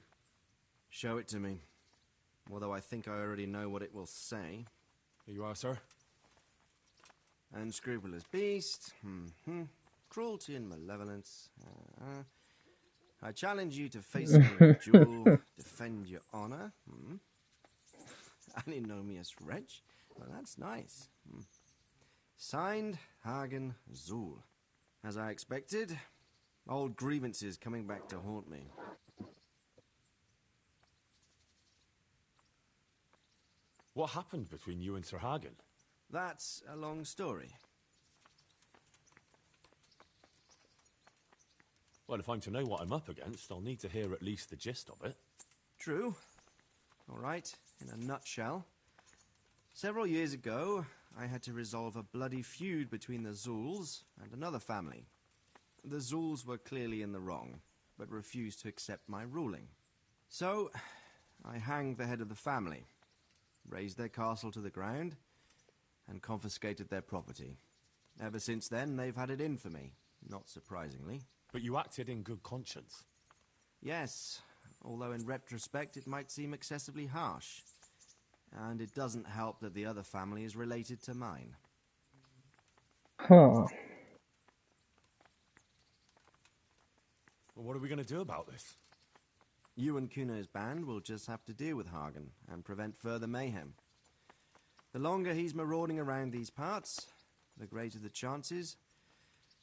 Show it to me. Although I think I already know what it will say. Here you are, sir. Unscrupulous beast. Cruelty and malevolence. I challenge you to face me in a duel. Defend your honor. Antinomius wretch. Well, that's nice. Signed, Hagen Zul. As I expected, old grievances coming back to haunt me. What happened between you and Sir Hagen? That's a long story. Well, if I'm to know what I'm up against, I'll need to hear at least the gist of it. True. All right, in a nutshell. Several years ago, I had to resolve a bloody feud between the Zuls and another family. The Zuls were clearly in the wrong, but refused to accept my ruling. So, I hanged the head of the family, razed their castle to the ground, and confiscated their property. Ever since then, they've had it in for me, not surprisingly. But you acted in good conscience. Yes, although in retrospect it might seem excessively harsh. And it doesn't help that the other family is related to mine. Huh. Well, what are we going to do about this? You and Kuno's band will just have to deal with Hagen and prevent further mayhem. The longer he's marauding around these parts, the greater the chances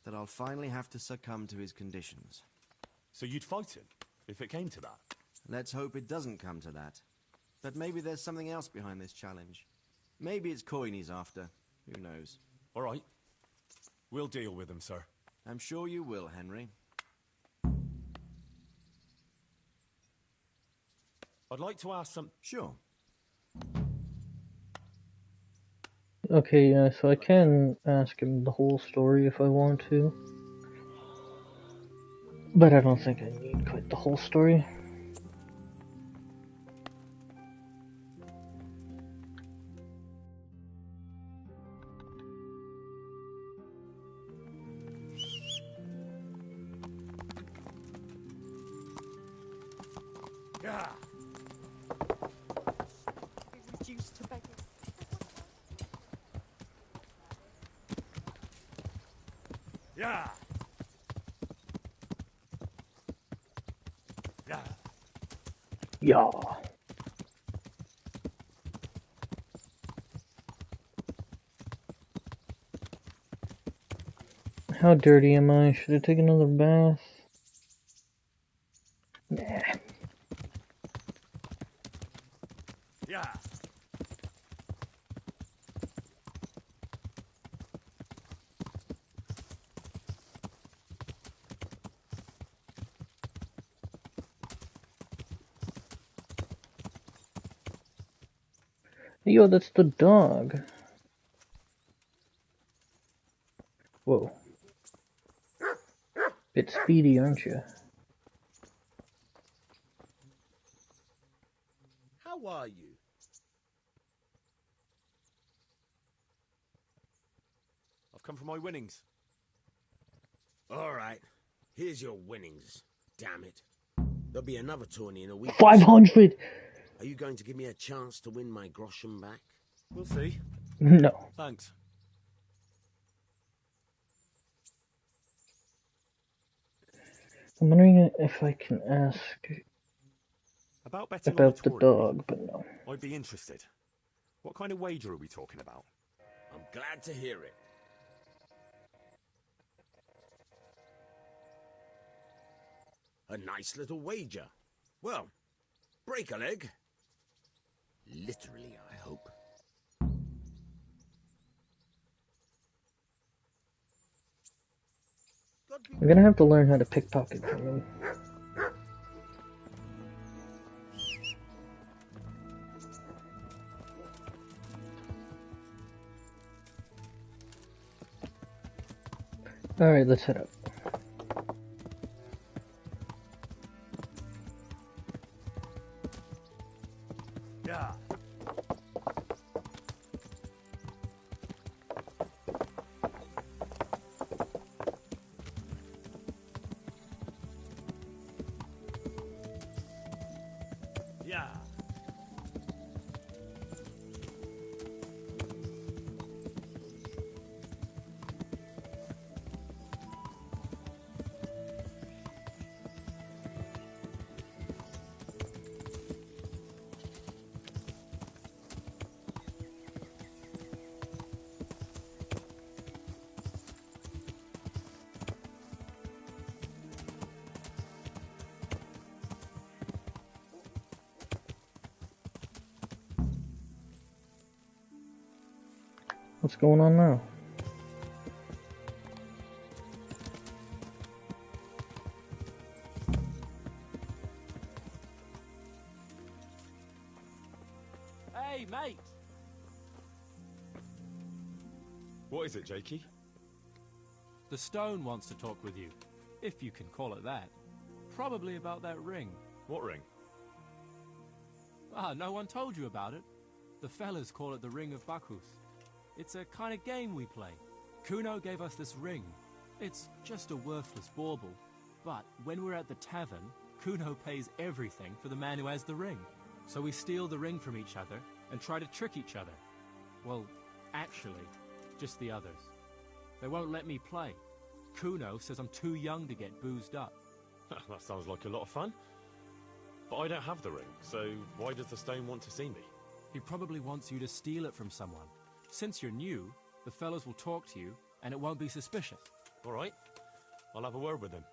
that I'll finally have to succumb to his conditions. So you'd fight him, if it came to that? Let's hope it doesn't come to that. But maybe there's something else behind this challenge. Maybe it's coin he's after. Who knows? All right. We'll deal with him, sir. I'm sure you will, Henry. I'd like to ask some... Sure. Okay, yeah, so I can ask him the whole story if I want to. But I don't think I need quite the whole story. Yeah. Reduced to begging. Yeah. Yeah. Yeah. How dirty am I? Should I take another bath? Nah. Yeah. Yo, that's the dog. Whoa. Bit speedy, aren't you? How are you? I've come for my winnings. All right. Here's your winnings. Damn it. There'll be another tourney in a week. 500! Are you going to give me a chance to win my groschen back? We'll see. No. Thanks. I'm wondering if I can ask About betting about on the the dog, but no. I'd be interested. What kind of wager are we talking about? I'm glad to hear it. A nice little wager. Well, break a leg. Literally, I hope. I'm gonna have to learn how to pickpocket from him. Alright, let's head up. Yeah. Yeah. What's going on now? Hey, mate! What is it, Jakey? The stone wants to talk with you, if you can call it that. Probably about that ring. What ring? Ah, no one told you about it. The fellas call it the Ring of Bacchus. It's a kind of game we play. Kuno gave us this ring. It's just a worthless bauble. But when we're at the tavern, Kuno pays everything for the man who has the ring. So we steal the ring from each other and try to trick each other. Well, actually, just the others. They won't let me play. Kuno says I'm too young to get boozed up. That sounds like a lot of fun. But I don't have the ring, so why does the stone want to see me? He probably wants you to steal it from someone. Since you're new, the fellows will talk to you, and it won't be suspicious. All right. I'll have a word with him.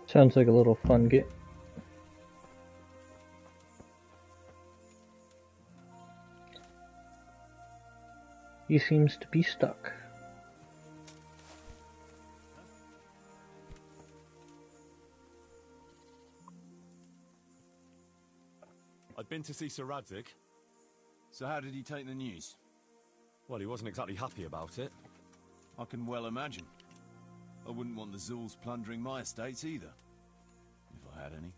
Sounds like a little fun game. He seems to be stuck. I'd been to see Sir Radzig. So how did he take the news? Well, he wasn't exactly happy about it. I can well imagine. I wouldn't want the Zul's plundering my estates either. If I had any.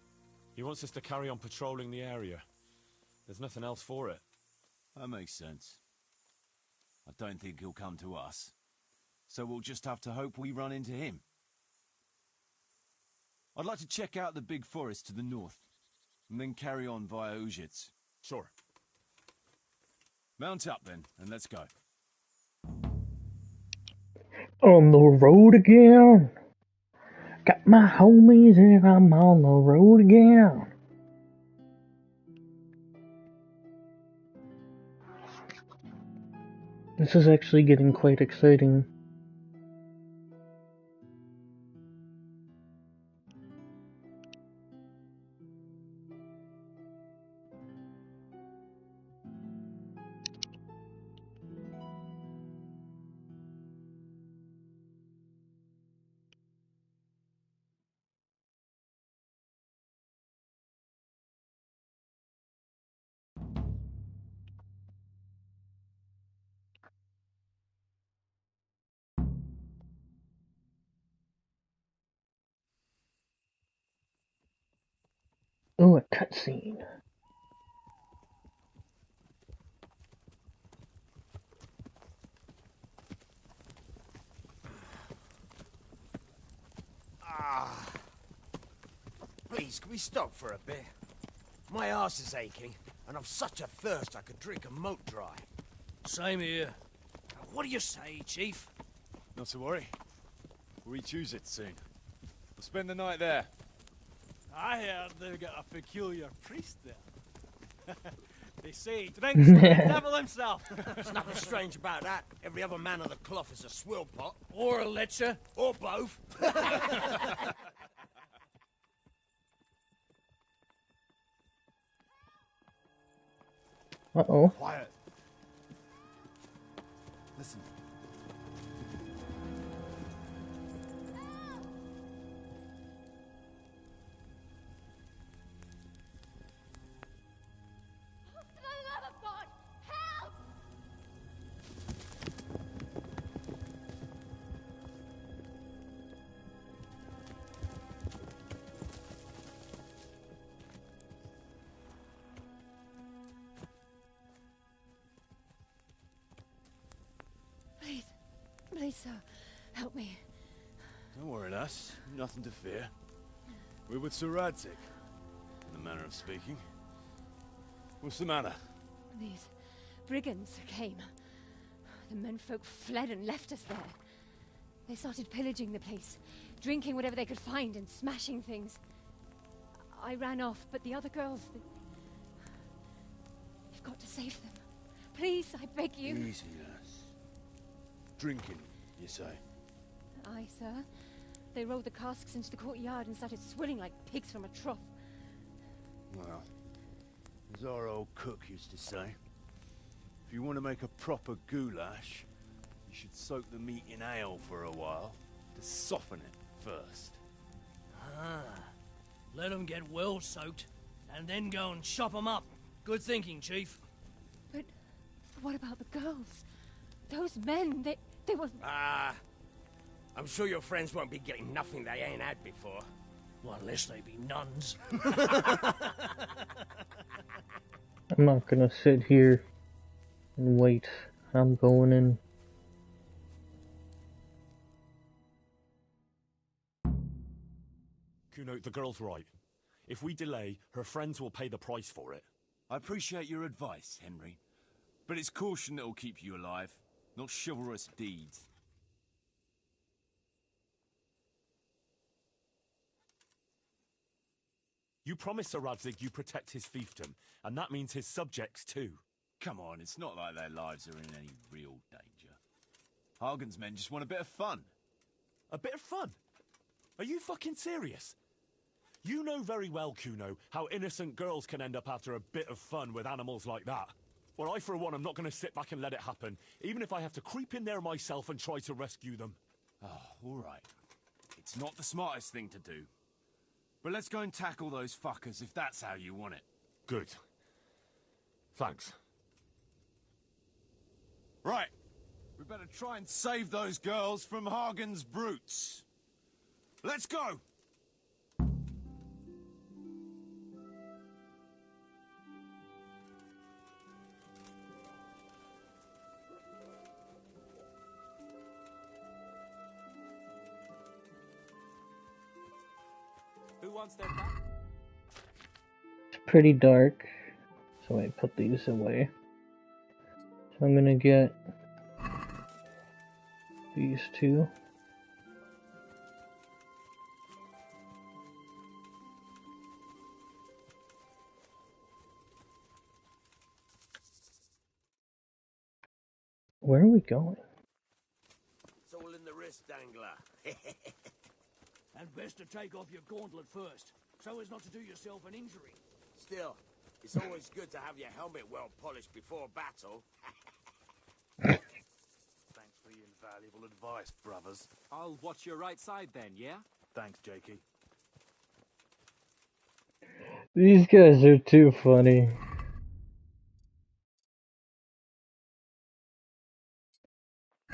He wants us to carry on patrolling the area. There's nothing else for it. That makes sense. I don't think he'll come to us. So we'll just have to hope we run into him. I'd like to check out the big forest to the north, and then carry on via Ujits. Sure. Mount up then, and let's go. On the road again. Got my homies and I'm on the road again. This is actually getting quite exciting. Oh, a cutscene. Please, can we stop for a bit? My arse is aching, and I've such a thirst I could drink a moat dry. Same here. What do you say, Chief? Not to worry. We'll re-choose it soon. We'll spend the night there. I heard they've got a peculiar priest there. They say he drinks like the devil himself. There's nothing strange about that. Every other man on the cloth is a swill pot. Or a lecher. Or both. Uh-oh. Quiet. Listen. Please, sir, help me. Don't worry, lass. Nothing to fear. We're with Sir Radzik, in the manner of speaking. What's the matter? These brigands came. The menfolk fled and left us there. They started pillaging the place, drinking whatever they could find and smashing things. I ran off, but the other girls... You've got to save them. Please, I beg you. Easy, lass. Drinking, you say? Aye, sir. They rolled the casks into the courtyard and started swilling like pigs from a trough. Well, as our old cook used to say, if you want to make a proper goulash, you should soak the meat in ale for a while to soften it first. Ah, let them get well soaked, and then go and chop them up. Good thinking, Chief. But what about the girls? Those men, they were... Ah, I'm sure your friends won't be getting nothing they ain't had before. Well, unless they be nuns. I'm not gonna sit here and wait. I'm going in. Kuno, the girl's right. If we delay, her friends will pay the price for it. I appreciate your advice, Henry. But it's caution that'll keep you alive, not chivalrous deeds. You promised Sir Radzig you protect his fiefdom, and that means his subjects too. Come on, it's not like their lives are in any real danger. Hagen's men just want a bit of fun. A bit of fun? Are you fucking serious? You know very well, Kuno, how innocent girls can end up after a bit of fun with animals like that. Well, I, for one, am not going to sit back and let it happen, even if I have to creep in there myself and try to rescue them. Oh, all right. It's not the smartest thing to do. But let's go and tackle those fuckers if that's how you want it. Good. Thanks. Right. We better try and save those girls from Hagen's brutes. Let's go! Who wants their back? It's pretty dark, so I put these away. So I'm gonna get these two. Where are we going? It's all in the wrist, Dangler. And best to take off your gauntlet first, so as not to do yourself an injury. Still, it's always good to have your helmet well polished before battle. Thanks for the invaluable advice, brothers. I'll watch your right side then, yeah? Thanks, Jakey. These guys are too funny.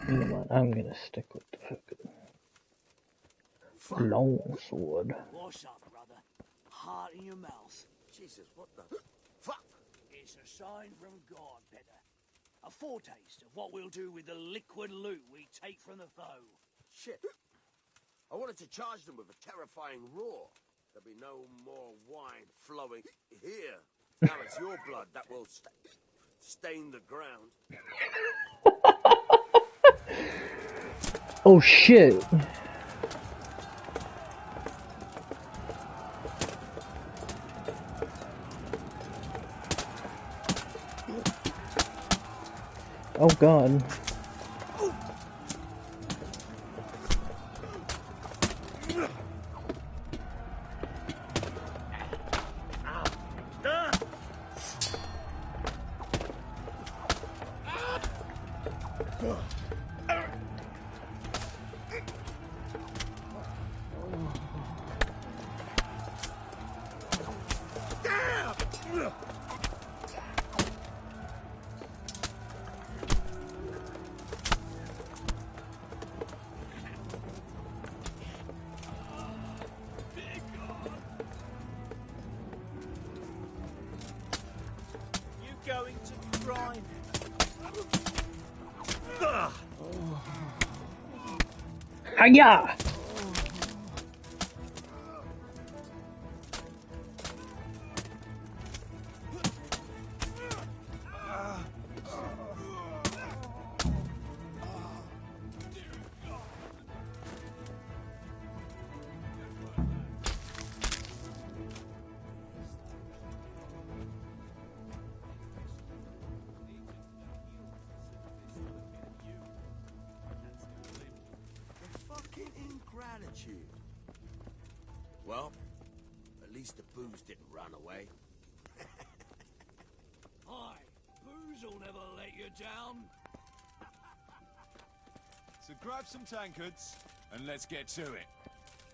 You know what? I'm gonna stick with the fucking long sword. What's up, brother? Heart in your mouth. Jesus, what the fuck? It's a sign from God, Petter. A foretaste of what we'll do with the liquid loot we take from the foe. Shit. I wanted to charge them with a terrifying roar. There'll be no more wine flowing here. Now it's your blood that will stain the ground. Oh shit! Oh god. Going to grind. Hiya! Fucking ingratitude. Well, at least the booze didn't run away. Hi, booze will never let you down. So grab some tankards and let's get to it.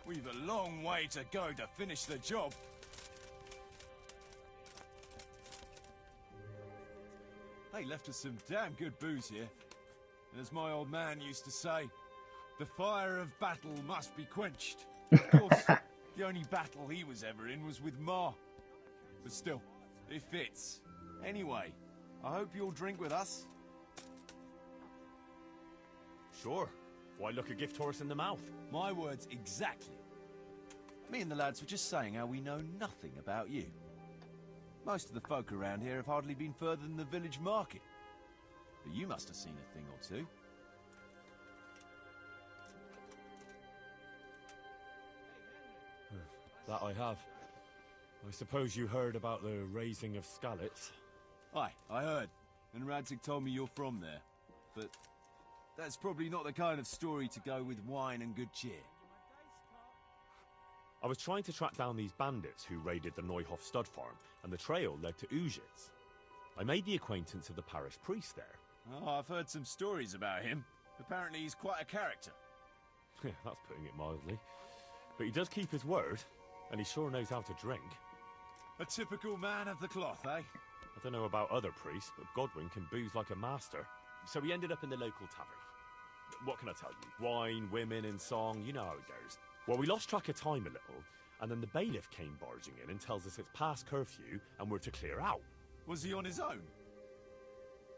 We've a long way to go to finish the job. They left us some damn good booze here. And as my old man used to say, the fire of battle must be quenched. Of course, the only battle he was ever in was with Ma. But still, it fits. Anyway, I hope you'll drink with us. Sure. Why look a gift horse in the mouth? My words exactly. Me and the lads were just saying how we know nothing about you. Most of the folk around here have hardly been further than the village market. But you must have seen a thing or two. That I have. I suppose you heard about the raising of Skalitz. Aye, I heard. And Radzig told me you're from there. But that's probably not the kind of story to go with wine and good cheer. I was trying to track down these bandits who raided the Neuhof stud farm, and the trail led to Ujitz. I made the acquaintance of the parish priest there. Oh, I've heard some stories about him. Apparently he's quite a character. That's putting it mildly. But he does keep his word, and he sure knows how to drink. A typical man of the cloth, eh? I don't know about other priests, but Godwin can booze like a master. So we ended up in the local tavern. What can I tell you? Wine, women, and song, you know how it goes. Well, we lost track of time a little, and then the bailiff came barging in and tells us it's past curfew and we're to clear out. Was he on his own?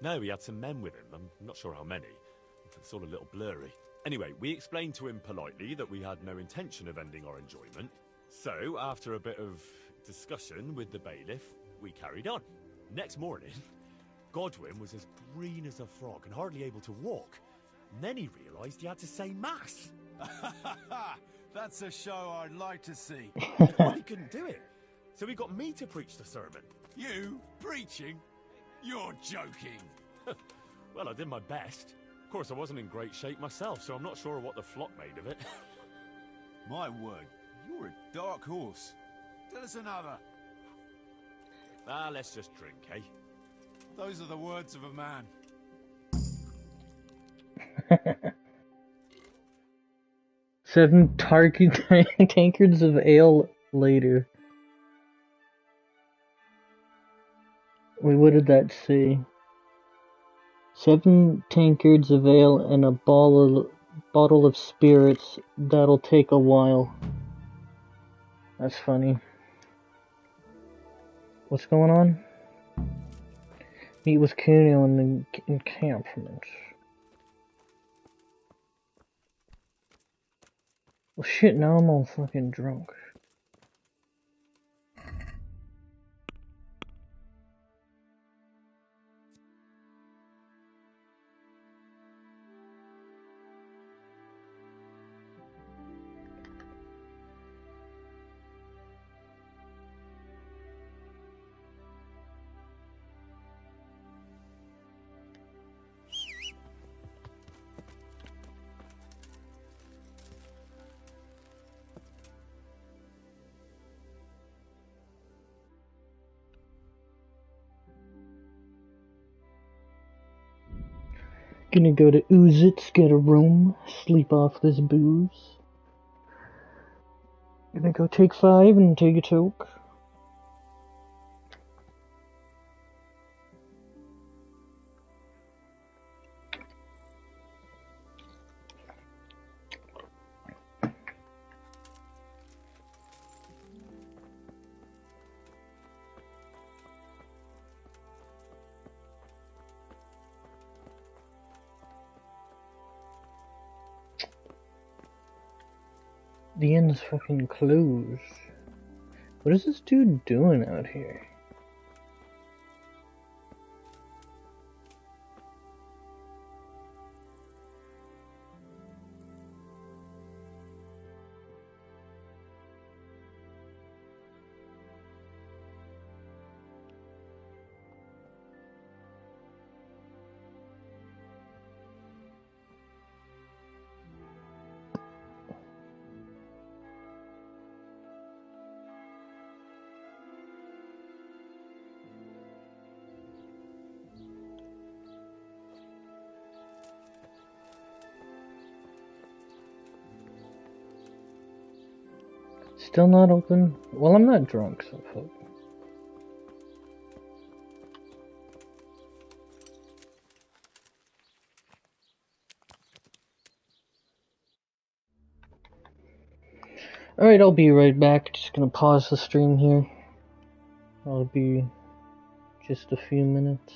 No, he had some men with him. I'm not sure how many. It's all a little blurry. Anyway, we explained to him politely that we had no intention of ending our enjoyment. So, after a bit of discussion with the bailiff, we carried on. Next morning, Godwin was as green as a frog and hardly able to walk. And then he realised he had to say mass. That's a show I'd like to see. Well, he couldn't do it. So he got me to preach the sermon. You? Preaching? You're joking. Well, I did my best. Of course, I wasn't in great shape myself, so I'm not sure what the flock made of it. My word, you're a dark horse. Tell us another. Let's just drink, eh? Those are the words of a man. 7 tankards of ale later. Wait, what did that say? 7 tankards of ale and a bottle of spirits. That'll take a while. That's funny. What's going on? Meet with Cuneo in the encampment. Well, shit, now I'm all fucking drunk. Gonna go to Uzit's, get a room, sleep off this booze. Gonna go take 5 and take a toke. The inn's fucking closed. What is this dude doing out here? Still not open? Well, I'm not drunk, so fuck. Alright, I'll be right back. Just gonna pause the stream here. I'll be just a few minutes.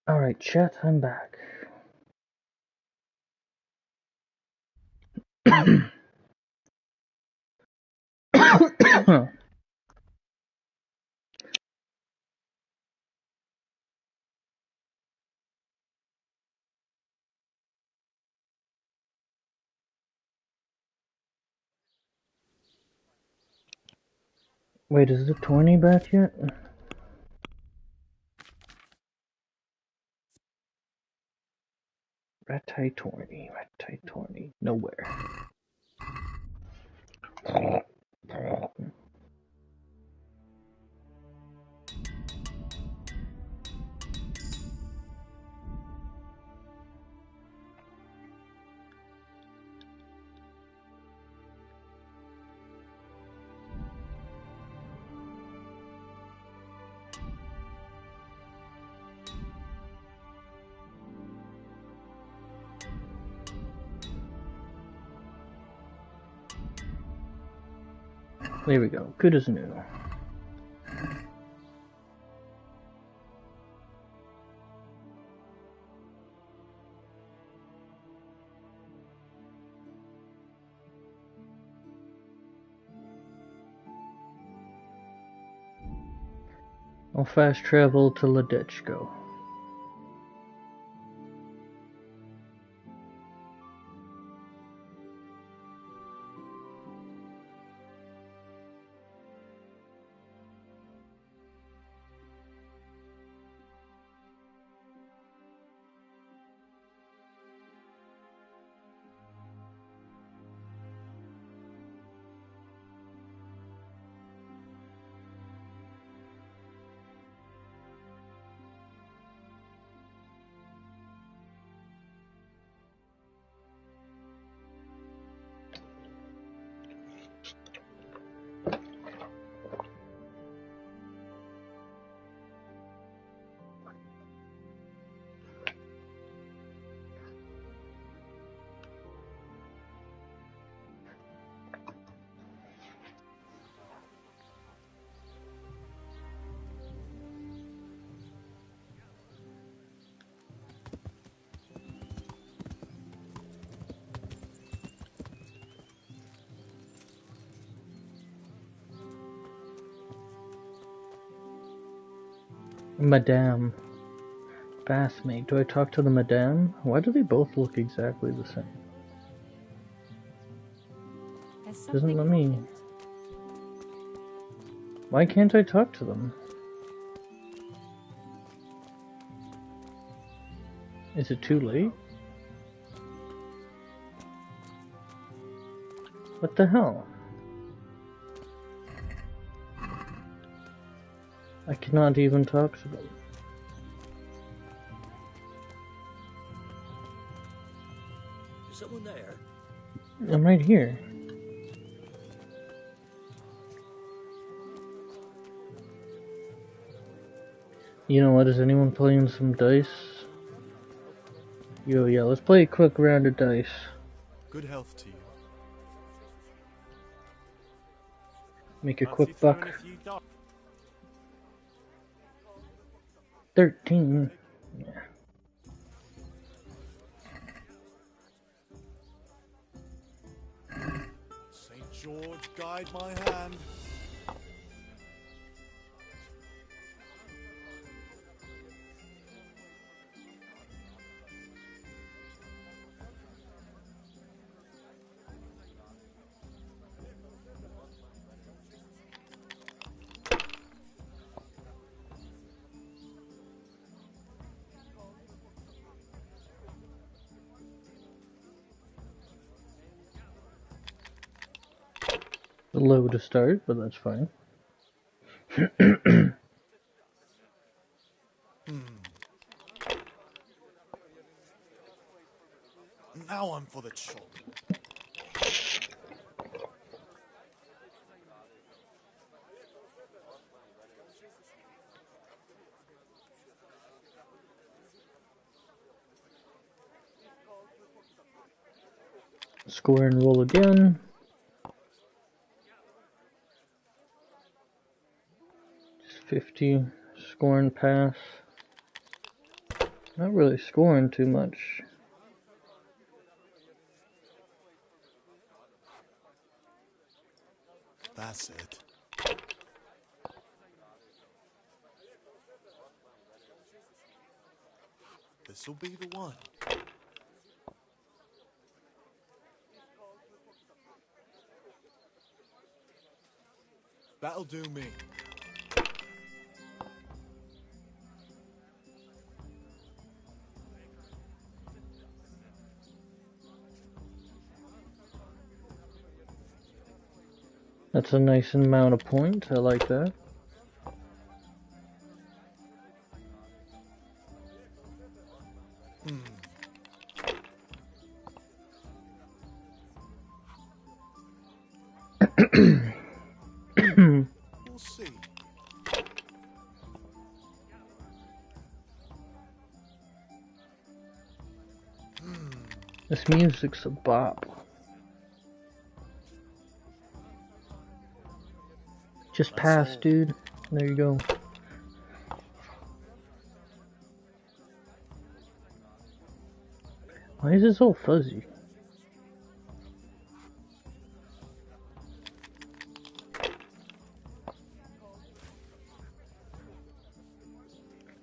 Alright, chat, I'm back. Wait, is the tourney back yet? Rat-tie tourney, nowhere. There we go, good as new. I'll fast travel to Ledechko. Madame. Bathmate. Do I talk to the Madame? Why do they both look exactly the same? Doesn't let me... Why can't I talk to them? Is it too late? What the hell? I cannot even talk to them. Is someone there? I'm right here. You know what, is anyone playing some dice? Yo, yeah, let's play a quick round of dice. Good health to you. Make a quick buck. 13. Yeah. St. George, guide my hand. Low to start, but that's fine. Now I'm for the chop. Score and roll again. 50. Score and pass. Not really scoring too much. That's it. This'll be the one. That'll do me. That's a nice amount of points. I like that. We'll see. This music's a bop. Just pass, dude. There you go. Why is this all fuzzy?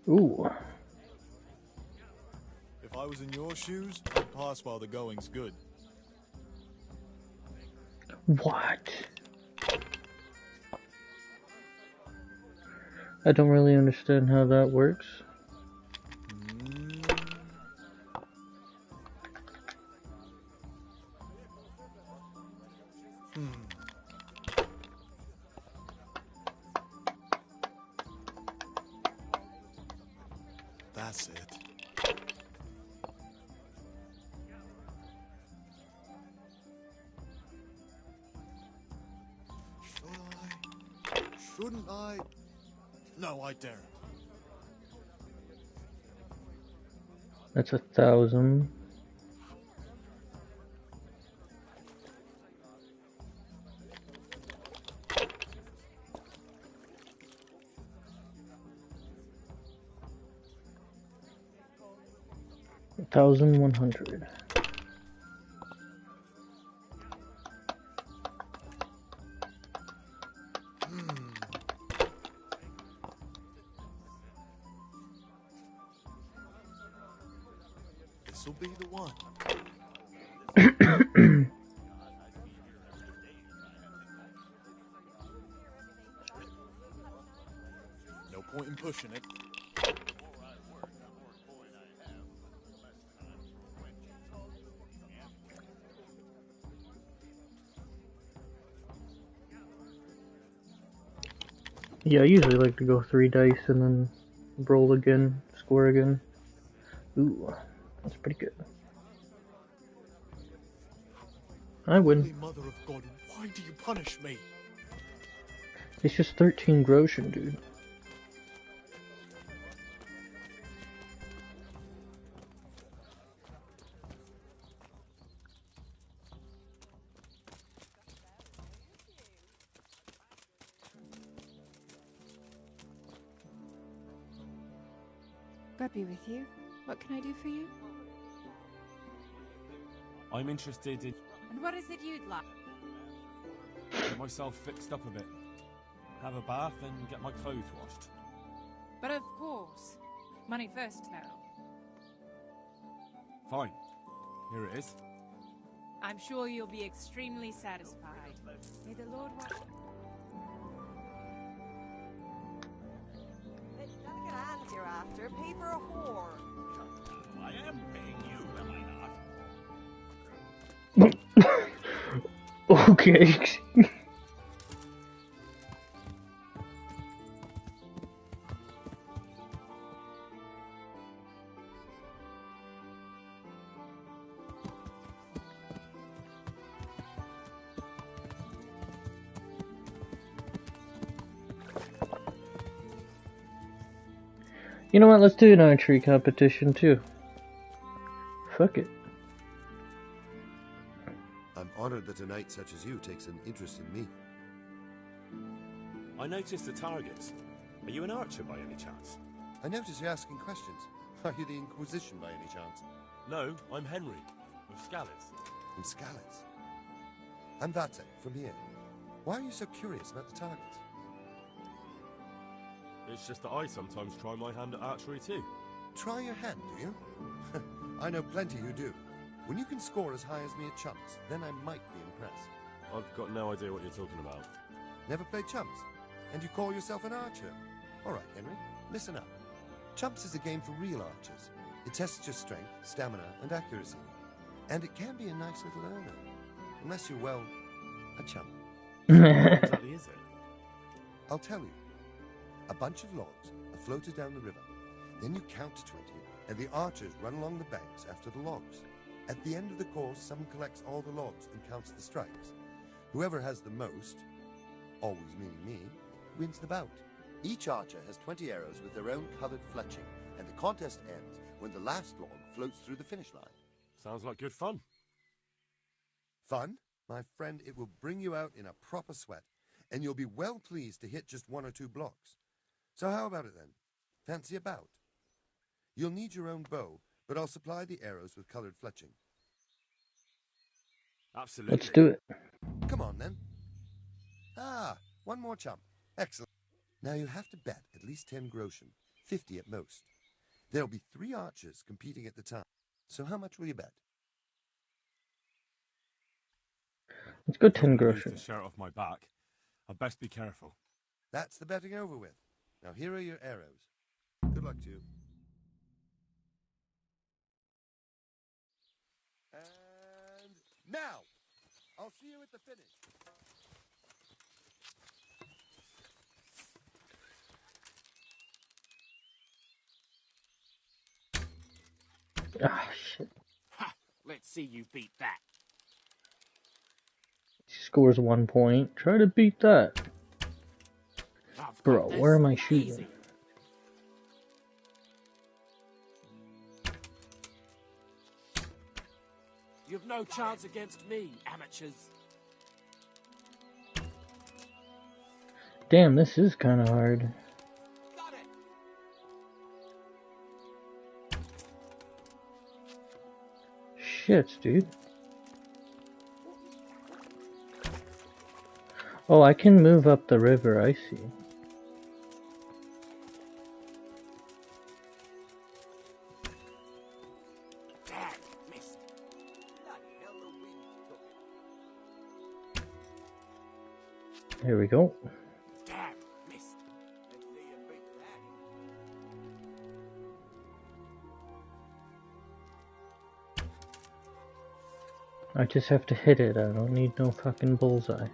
Ooh. If I was in your shoes, I'd pass while the going's good. What? I don't really understand how that works. That's it. Shouldn't I? No, I daren't. That's 1,000. $1,100. This'll be the one. No point in pushing it. Yeah, I usually like to go 3 dice and then roll again, score again. Ooh, that's pretty good. I win. Holy Mother of God, why do you punish me? It's just 13 groschen, dude. God be with you. What can I do for you? I'm interested in And what is it you'd like? get myself fixed up a bit. Have a bath and get my clothes washed. But of course. Money first, now. Fine. Here it is. I'm sure you'll be extremely satisfied. May the Lord watch. It's delicate hands you're after. Pay for a whore. I am paying you, am I not? Okay. You know what, let's do an archery competition too. Fuck it. I'm honored that a knight such as you takes an interest in me. I noticed the targets. Are you an archer by any chance? I notice you're asking questions. Are you the Inquisition by any chance? No, I'm Henry, of Scallis. In Scallis? I'm Vate, from here. Why are you so curious about the targets? It's just that I sometimes try my hand at archery too. Try your hand, do you? I know plenty who do. When you can score as high as me at chumps, then I might be impressed. I've got no idea what you're talking about. Never played chumps? And you call yourself an archer? All right, Henry, listen up. Chumps is a game for real archers. It tests your strength, stamina, and accuracy. And it can be a nice little earner. Unless you're, well, a chump. What exactly is it? I'll tell you. A bunch of logs are floated down the river. Then you count to 20, and the archers run along the banks after the logs. At the end of the course, someone collects all the logs and counts the strikes. Whoever has the most, always meaning me, wins the bout. Each archer has 20 arrows with their own coloured fletching, and the contest ends when the last log floats through the finish line. Sounds like good fun. Fun? My friend, it will bring you out in a proper sweat, and you'll be well pleased to hit just 1 or 2 blocks. So how about it then? Fancy a bout? You'll need your own bow, but I'll supply the arrows with coloured fletching. Absolutely. Let's do it. Come on then. Ah, one more chump. Excellent. Now you have to bet at least 10 groschen, 50 at most. There'll be 3 archers competing at the time. So how much will you bet? Let's go 10 Use groschen. the shirt off my back. I'd best be careful. That's the betting over with. Now here are your arrows. Good luck to you. And now! I'll see you at the finish. Ah, shit. Ha! Let's see you beat that. He scores 1 point. Try to beat that. Bro, where am I shooting? Easy. You've no chance against me, amateurs. Damn, this is kind of hard. Got it. Shit, dude. Oh, I can move up the river, I see. Damn, missed. Here we go. Damn, missed. I just have to hit it. I don't need no fucking bullseye.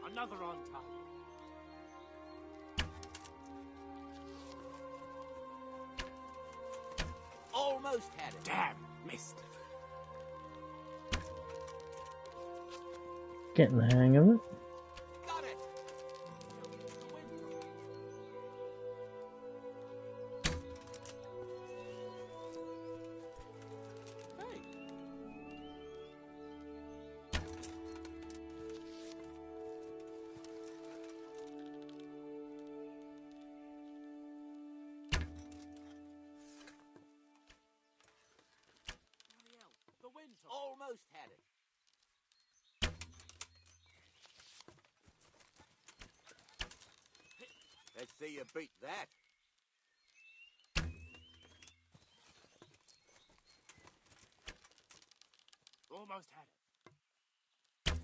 Another on target. Almost had it. Damn, missed. Getting the hang of it. Got it. Hey. The wind almost had it. Let's see you beat that. Almost had it.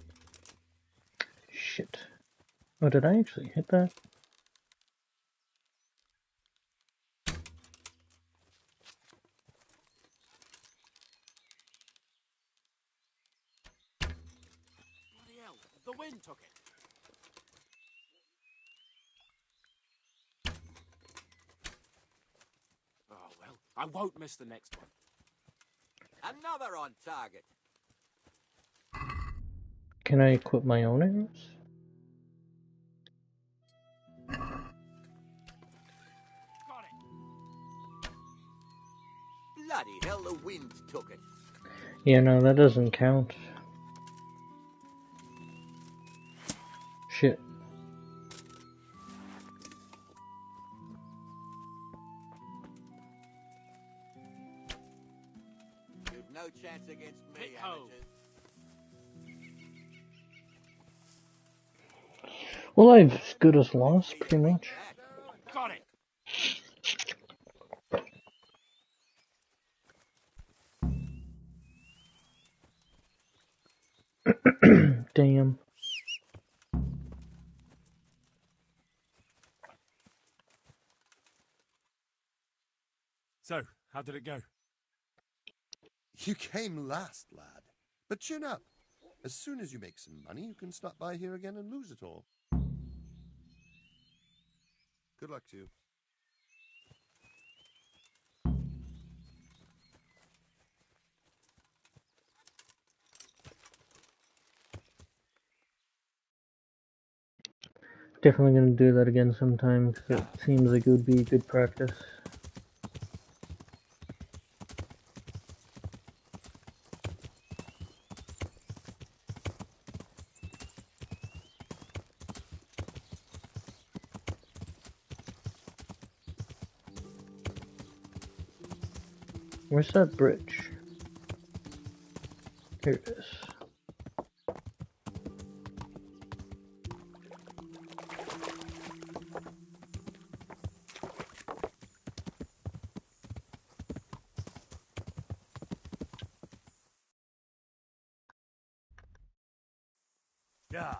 Shit. Oh, did I actually hit that? Bloody hell, the wind took it. Oh well, I won't miss the next one. Another on target. Can I equip my own arrows? Got it. Bloody hell, the wind took it. Yeah, no, that doesn't count. no chance against me, Hit home. Well, I've as good as lost, pretty much. Got it. Damn. So, how did it go? You came last, lad. But chin up. As soon as you make some money, you can stop by here again and lose it all. Good luck to you. Definitely gonna do that again sometime, because it seems like it would be good practice. Where's that bridge? Here it is. Yeah.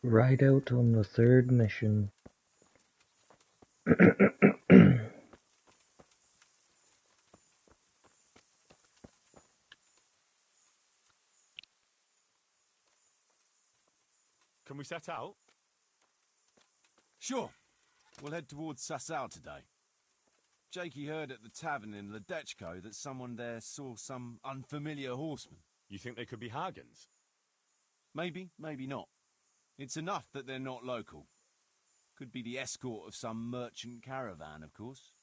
Ride out on the third mission. Can we set out? Sure. We'll head towards Sasau today. Jakey heard at the tavern in Ledechko that someone there saw some unfamiliar horsemen. You think they could be Hagans? Maybe, maybe not. It's enough that they're not local. Could be the escort of some merchant caravan, of course.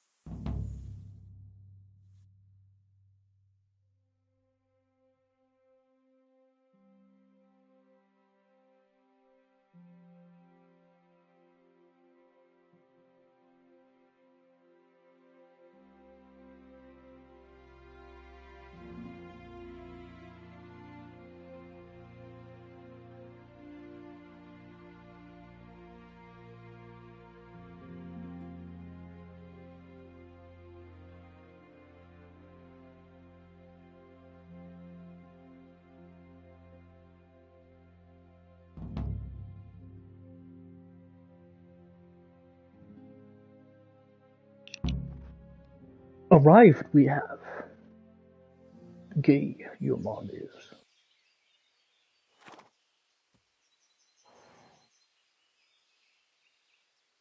Arrived we have. Gay, your mom is.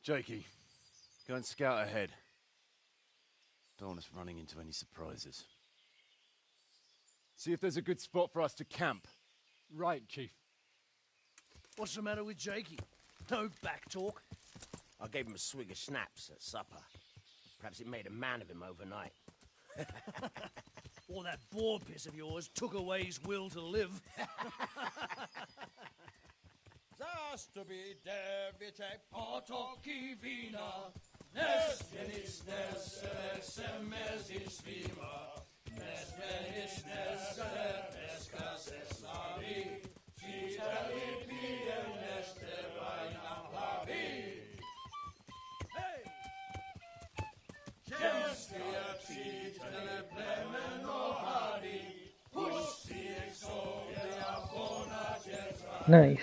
Jakey, go and scout ahead. Don't want us running into any surprises. See if there's a good spot for us to camp. Right, Chief. What's the matter with Jakey? No back talk. I gave him a swig of schnapps at supper. Perhaps it made a man of him overnight. Or that boar piss of yours took away his will to live. Nice.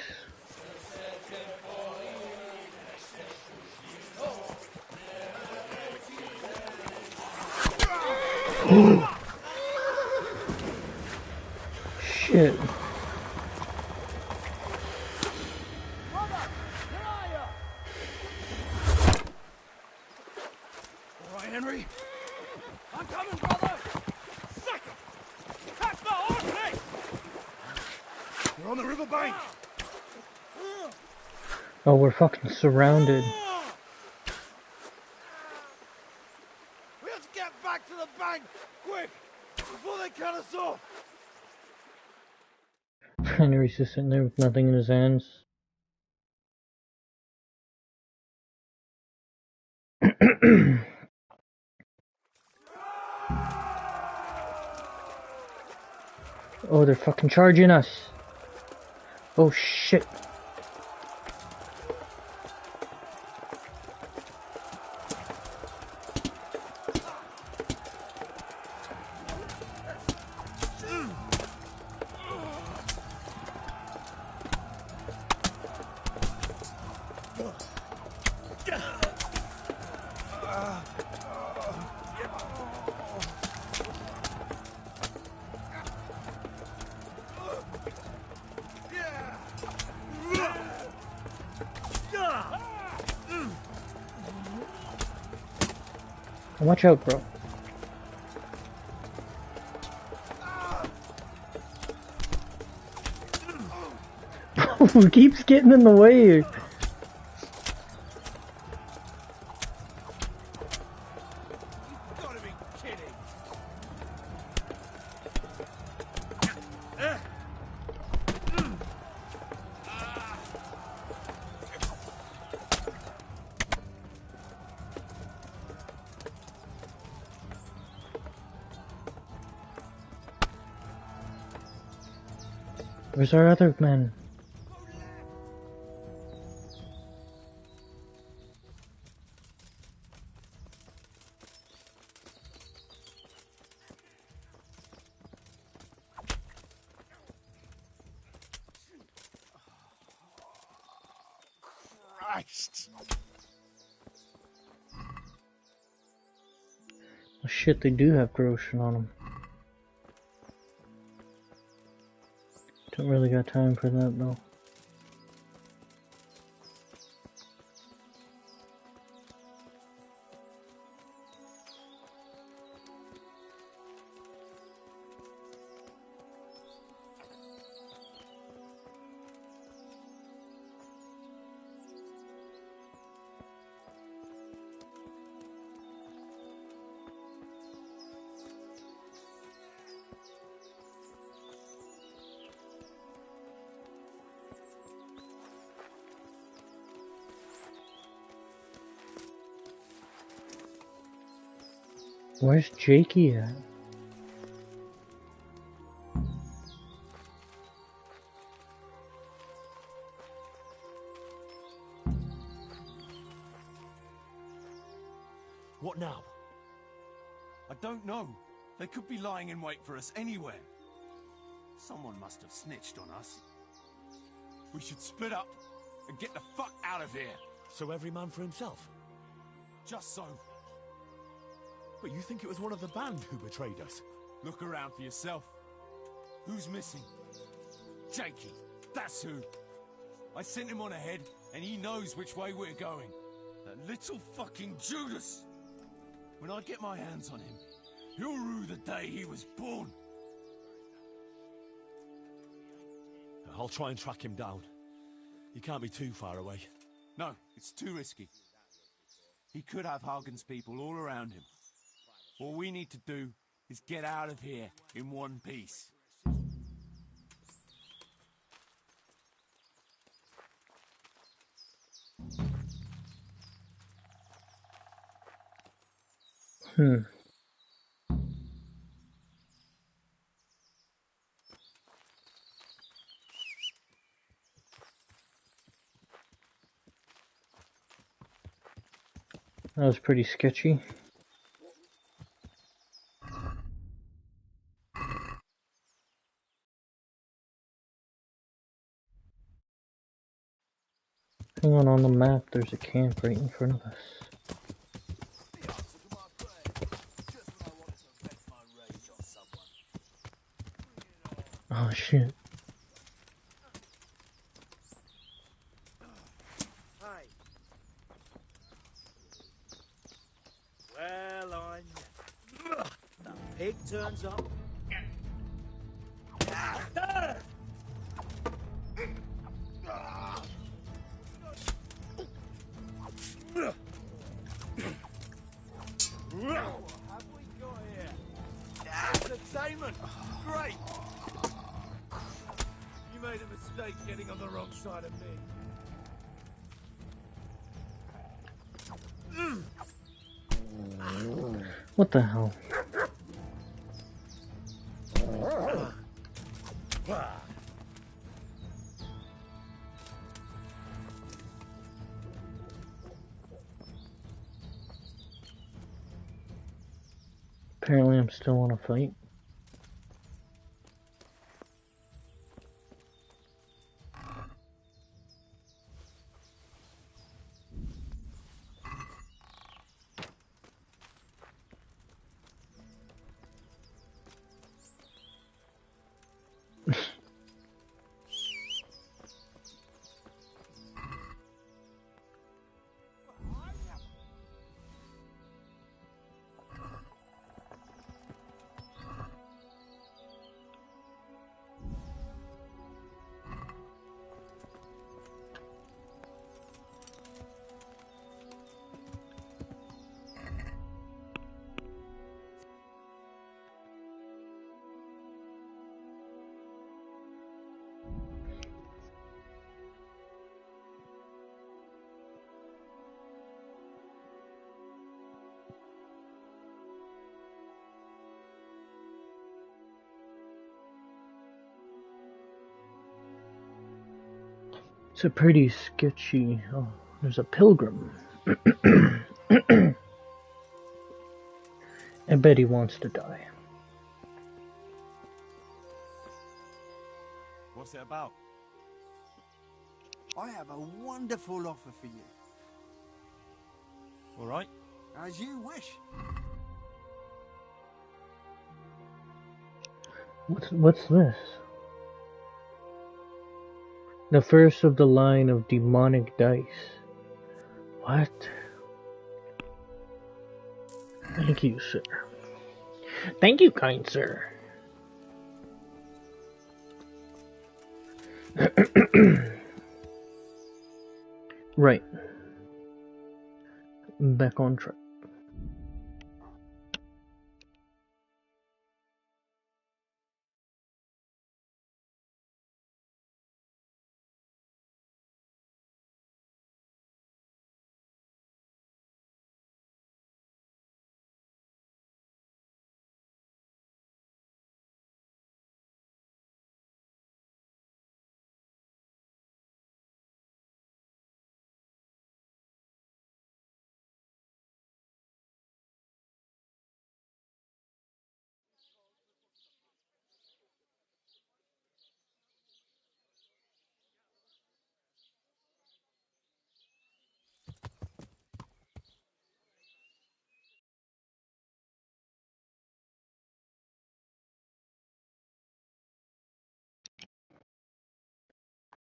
Shit. On the riverbank! Oh, we're fucking surrounded. We have to get back to the bank! Quick! Before they cut us off! Henry's just sitting there with nothing in his hands. Oh, they're fucking charging us. Oh shit. Watch out, bro. Who keeps getting in the way? Where's our other men? Christ! Oh shit, they do have corrosion on them. Don't really got time for that though. Where's Jakey at? What now? I don't know. They could be lying in wait for us anywhere. Someone must have snitched on us. We should split up and get the fuck out of here. So every man for himself? Just so. But you think it was one of the band who betrayed us? Look around for yourself. Who's missing? Jakey. That's who. I sent him on ahead, and he knows which way we're going. That little fucking Judas. When I get my hands on him, he'll rue the day he was born. I'll try and track him down. He can't be too far away. No, it's too risky. He could have Hagen's people all around him. All we need to do is get out of here in one piece. That was pretty sketchy. Hang on the map, there's a camp right in front of us. Oh shit. Hi. Well, I never. The pig turns up. made a mistake getting on the wrong side of me. What the hell? Apparently I'm still on a fight. It's a pretty sketchy... Oh, there's a pilgrim. I bet he wants to die. What's it about? I have a wonderful offer for you. All right. As you wish. What's this? The first of the line of demonic dice. What? Thank you, sir. Thank you, kind sir. Right. Back on track.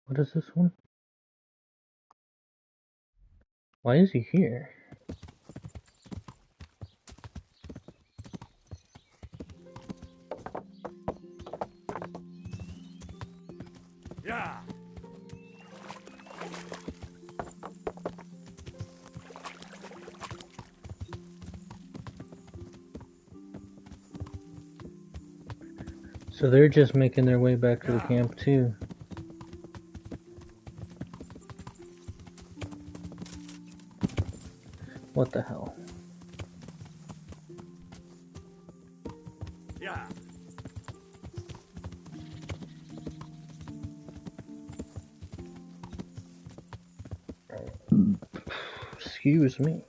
What is this one? Why is he here? Yeah. So they're just making their way back to the camp too. What the hell? Yeah. Excuse me.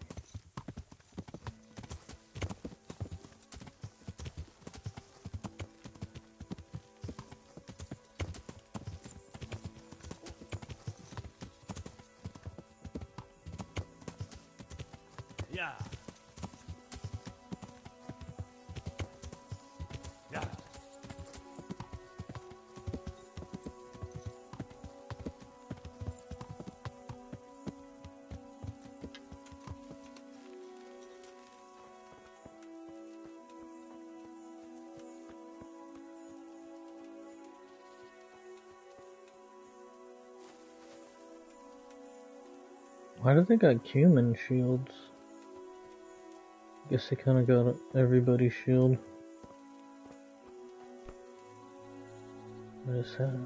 Yeah. Yeah. Why do they got human shields? Guess they kinda got everybody's shield. What is that?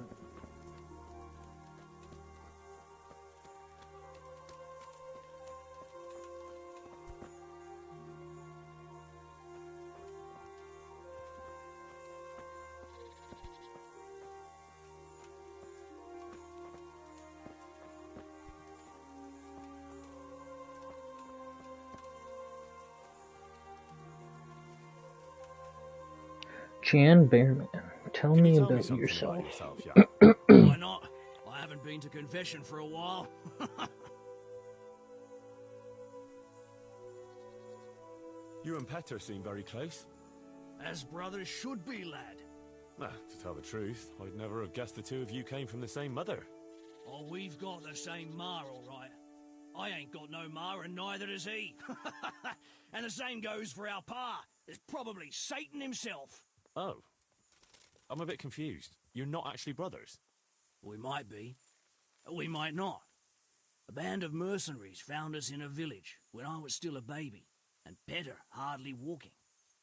Jan Bearman, tell me Tell me about something yourself. about yourself, yeah. Why not? I haven't been to confession for a while. You and Petter seem very close. As brothers should be, lad. Nah, to tell the truth, I'd never have guessed the two of you came from the same mother. Oh, we've got the same ma, all right. I ain't got no ma, and neither does he. And the same goes for our pa. It's probably Satan himself. Oh. I'm a bit confused. You're not actually brothers? We might be. We might not. A band of mercenaries found us in a village when I was still a baby, and Petter hardly walking.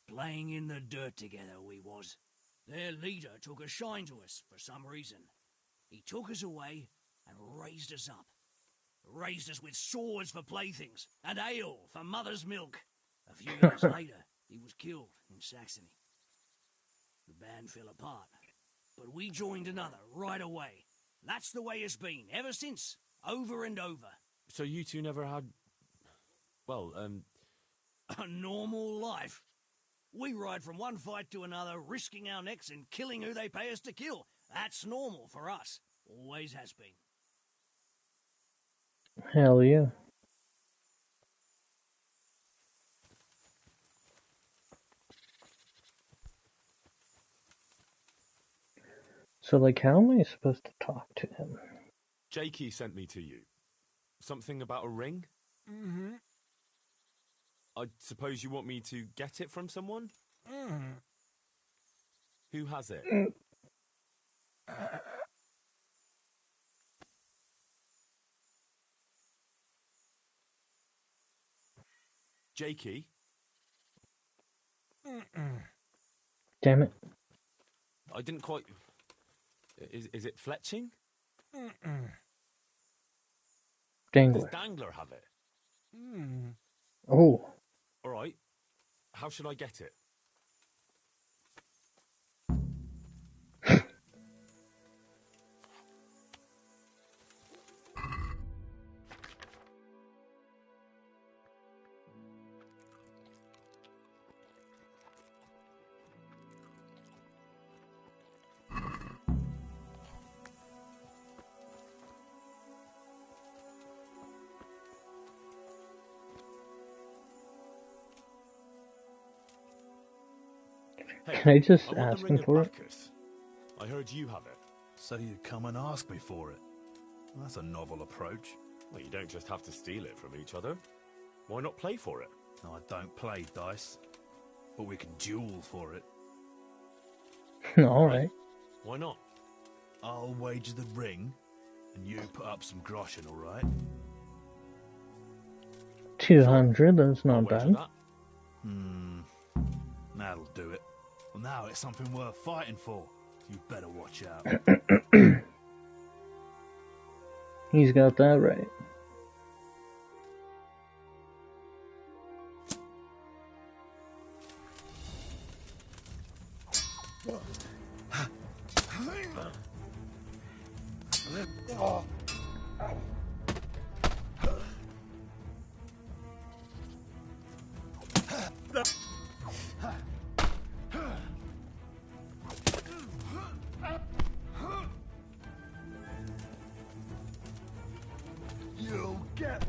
Playing in the dirt together we was. Their leader took a shine to us for some reason. He took us away and raised us up. Raised us with swords for playthings and ale for mother's milk. A few years later, he was killed in Saxony. The band fell apart, but we joined another right away. That's the way it's been ever since, over and over. So you two never had... well, a normal life. We ride from one fight to another, risking our necks and killing who they pay us to kill. That's normal for us. Always has been. Hell yeah. So, like, how am I supposed to talk to him? Jakey sent me to you. Something about a ring? Mm-hmm. I suppose you want me to get it from someone? Mm-hmm. Who has it? Jakey? Damn it. I didn't quite... Is it fletching? Dangler. Does Dangler have it? Oh. Alright. How should I get it? Hey, Can I just want the ask ring him of for it? Bacchus. I heard you have it. So you come and ask me for it? That's a novel approach. Well, you don't just have to steal it from each other. Why not play for it? I don't play dice, but we can duel for it. Alright. Why not? I'll wager the ring, and you put up some groschen, alright? 200, that's not bad. That'll do it. Well, now it's something worth fighting for. You better watch out. He's got that right. You'll get...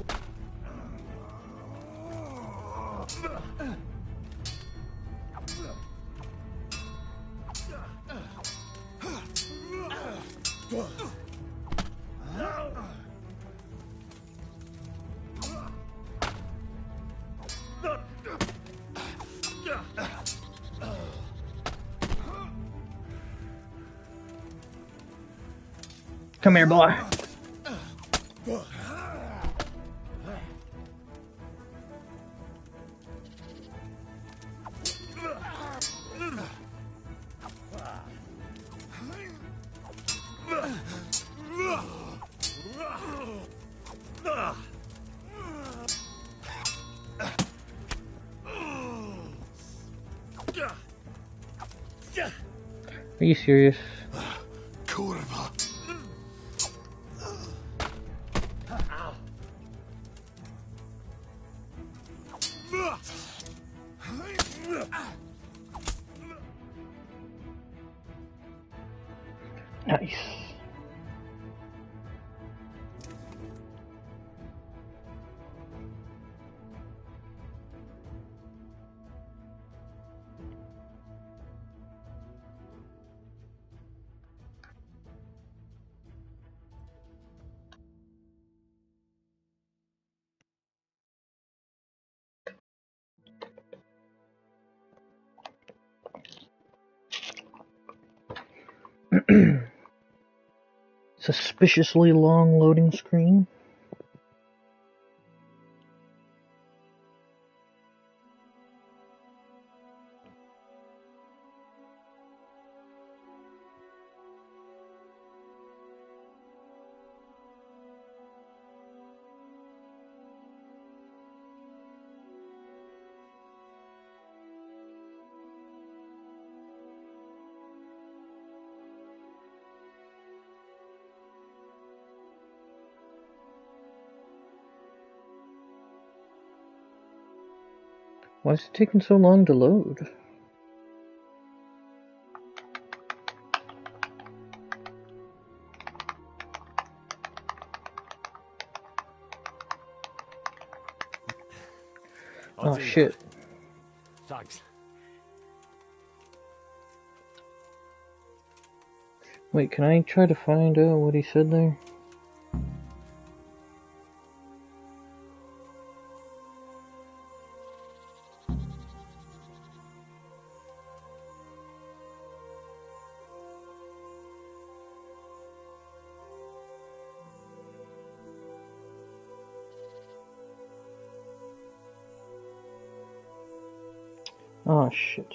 Come here, boy. Are you serious? Kurva. Nice. Suspiciously long loading screen. Why is it taking so long to load? Oh shit. Thanks. Wait, can I try to find out what he said there? Oh shit.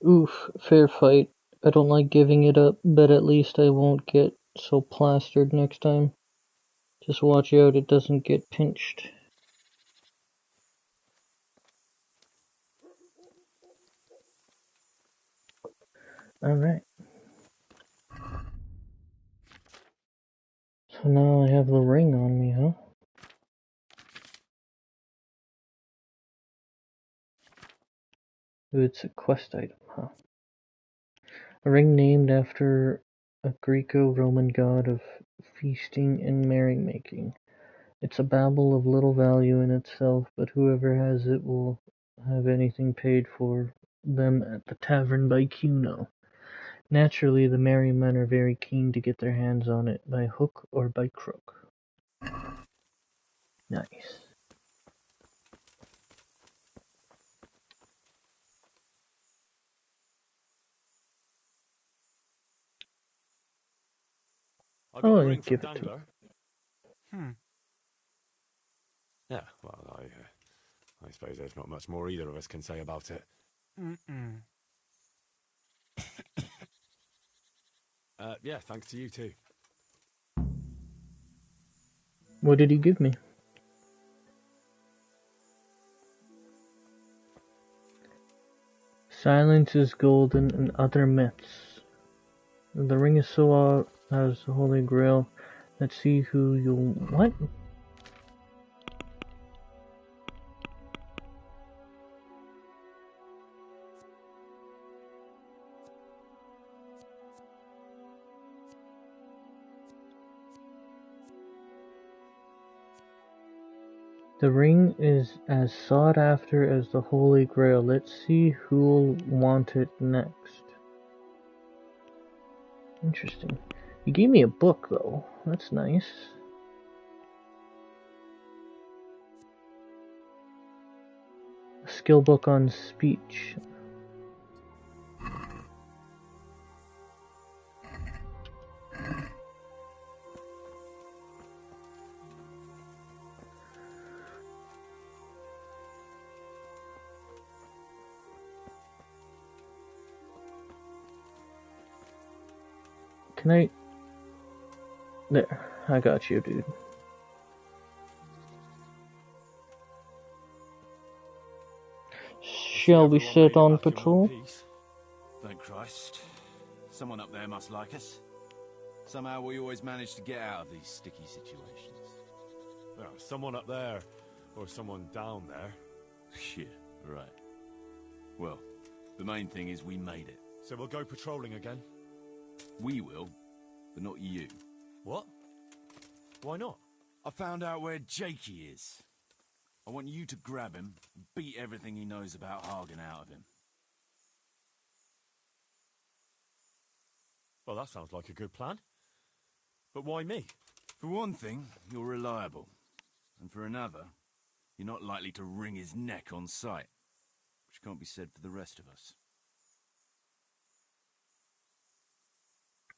Oof, fair fight. I don't like giving it up, but at least I won't get so plastered next time. Just watch out it doesn't get pinched. Alright. So now I have the ring on me, huh? Ooh, it's a quest item, huh? A ring named after a Greco-Roman god of feasting and merrymaking. It's a babble of little value in itself, but whoever has it will have anything paid for them at the tavern by Cuno. Naturally, the merry men are very keen to get their hands on it, by hook or by crook. Nice. I got Oh, the ring from give it to me. Dangler. Yeah, well, I suppose there's not much more either of us can say about it. Yeah, thanks to you too. What did he give me? Silence is golden and other myths. The ring is so out as the Holy Grail. Let's see who you'll... What? The ring is as sought after as the Holy Grail. Let's see who'll want it next. Interesting. You gave me a book, though. That's nice. A skill book on speech. Can I... There, I got you, dude. Shall we set on patrol? Thank Christ. Someone up there must like us. Somehow we always manage to get out of these sticky situations. Well, someone up there, or someone down there. Shit, right. Well, the main thing is we made it. So we'll go patrolling again? We will, but not you. What? Why not? I found out where Jakey is. I want you to grab him and beat everything he knows about Hagen out of him. Well, that sounds like a good plan. But why me? For one thing, you're reliable. And for another, you're not likely to wring his neck on sight. Which can't be said for the rest of us.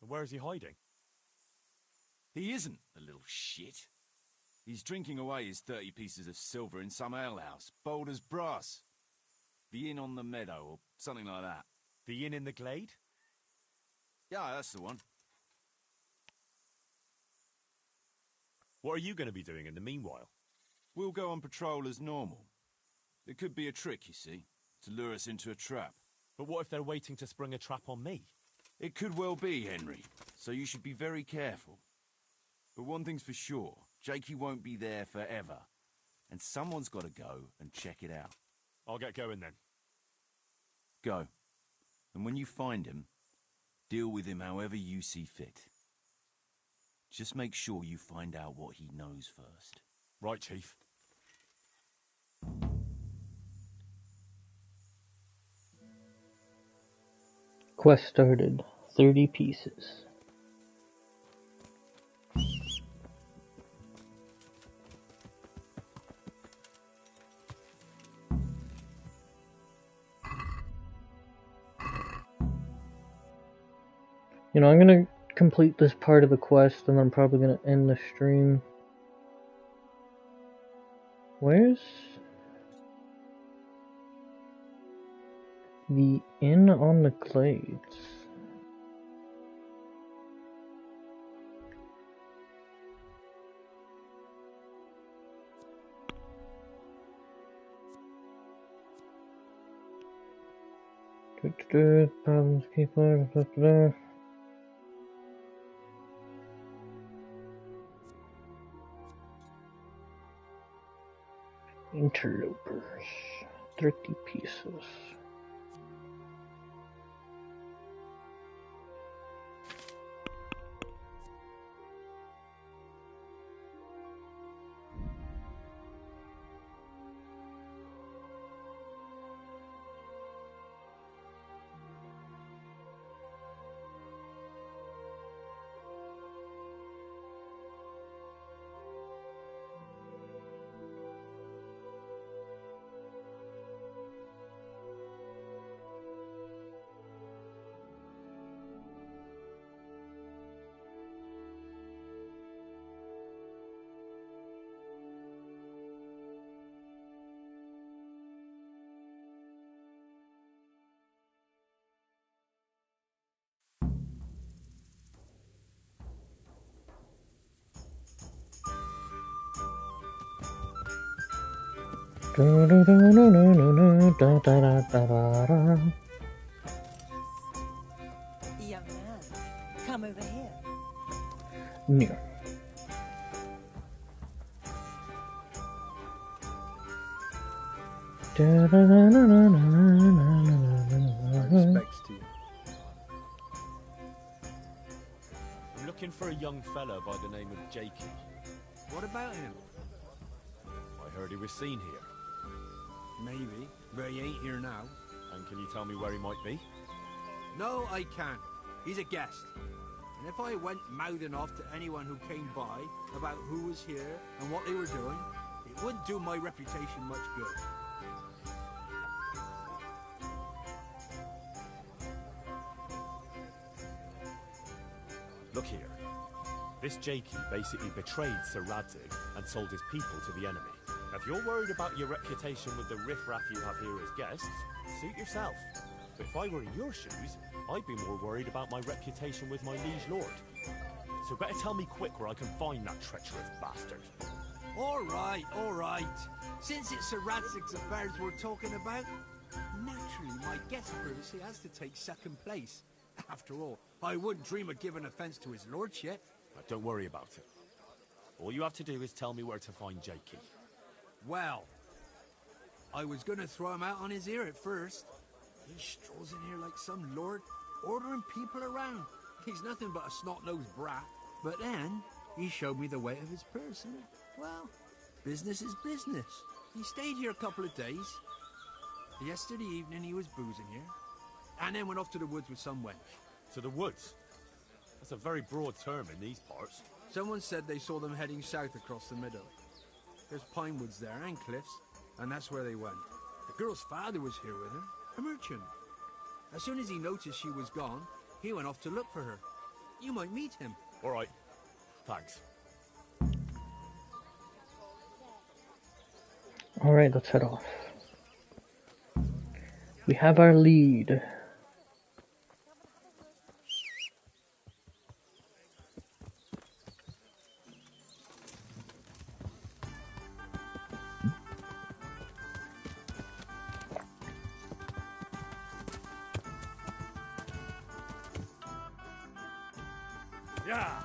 And where is he hiding? He isn't, the little shit. He's drinking away his 30 pieces of silver in some alehouse, bold as brass. The Inn on the Meadow, or something like that. The Inn in the Glade? Yeah, that's the one. What are you going to be doing in the meanwhile? We'll go on patrol as normal. It could be a trick, you see, to lure us into a trap. But what if they're waiting to spring a trap on me? It could well be, Henry, so you should be very careful. But one thing's for sure, Jakey won't be there forever. And someone's got to go and check it out. I'll get going then. Go. And when you find him, deal with him however you see fit. Just make sure you find out what he knows first. Right, Chief. Quest started. 30 pieces. You know, I'm gonna complete this part of the quest and then I'm probably gonna end the stream. Where's the Inn on the Glades? Problems, keeper, Interlopers, 30 pieces. Young man, come over here. No. Respects to you. I'm looking for a young fella by the name of Jakey. What about him? I heard he was seen here. Maybe, but he ain't here now. And can you tell me where he might be? No, I can't. He's a guest. And if I went mouthing off to anyone who came by about who was here and what they were doing, it wouldn't do my reputation much good. Look here. This Jakey basically betrayed Sir Radzig and sold his people to the enemy. Now, if you're worried about your reputation with the riffraff you have here as guests, suit yourself. But if I were in your shoes, I'd be more worried about my reputation with my liege lord. So better tell me quick where I can find that treacherous bastard. All right, all right. Since it's Sir Radzig's affairs we're talking about, naturally my guest privacy has to take second place. After all, I wouldn't dream of giving offence to his lordship. Don't worry about it. All you have to do is tell me where to find Jakey. Well, I was gonna throw him out on his ear at first. He strolls in here like some lord, ordering people around. He's nothing but a snot-nosed brat. But then, he showed me the way of his purse, and, well, business is business. He stayed here a couple of days. Yesterday evening he was boozing here, and then went off to the woods with some wench. To the woods? That's a very broad term in these parts. Someone said they saw them heading south across the meadow. There's pine woods there and cliffs, and that's where they went. The girl's father was here with her, a merchant. As soon as he noticed she was gone, he went off to look for her. You might meet him. All right. Thanks. All right, let's head off. We have our lead. Yeah.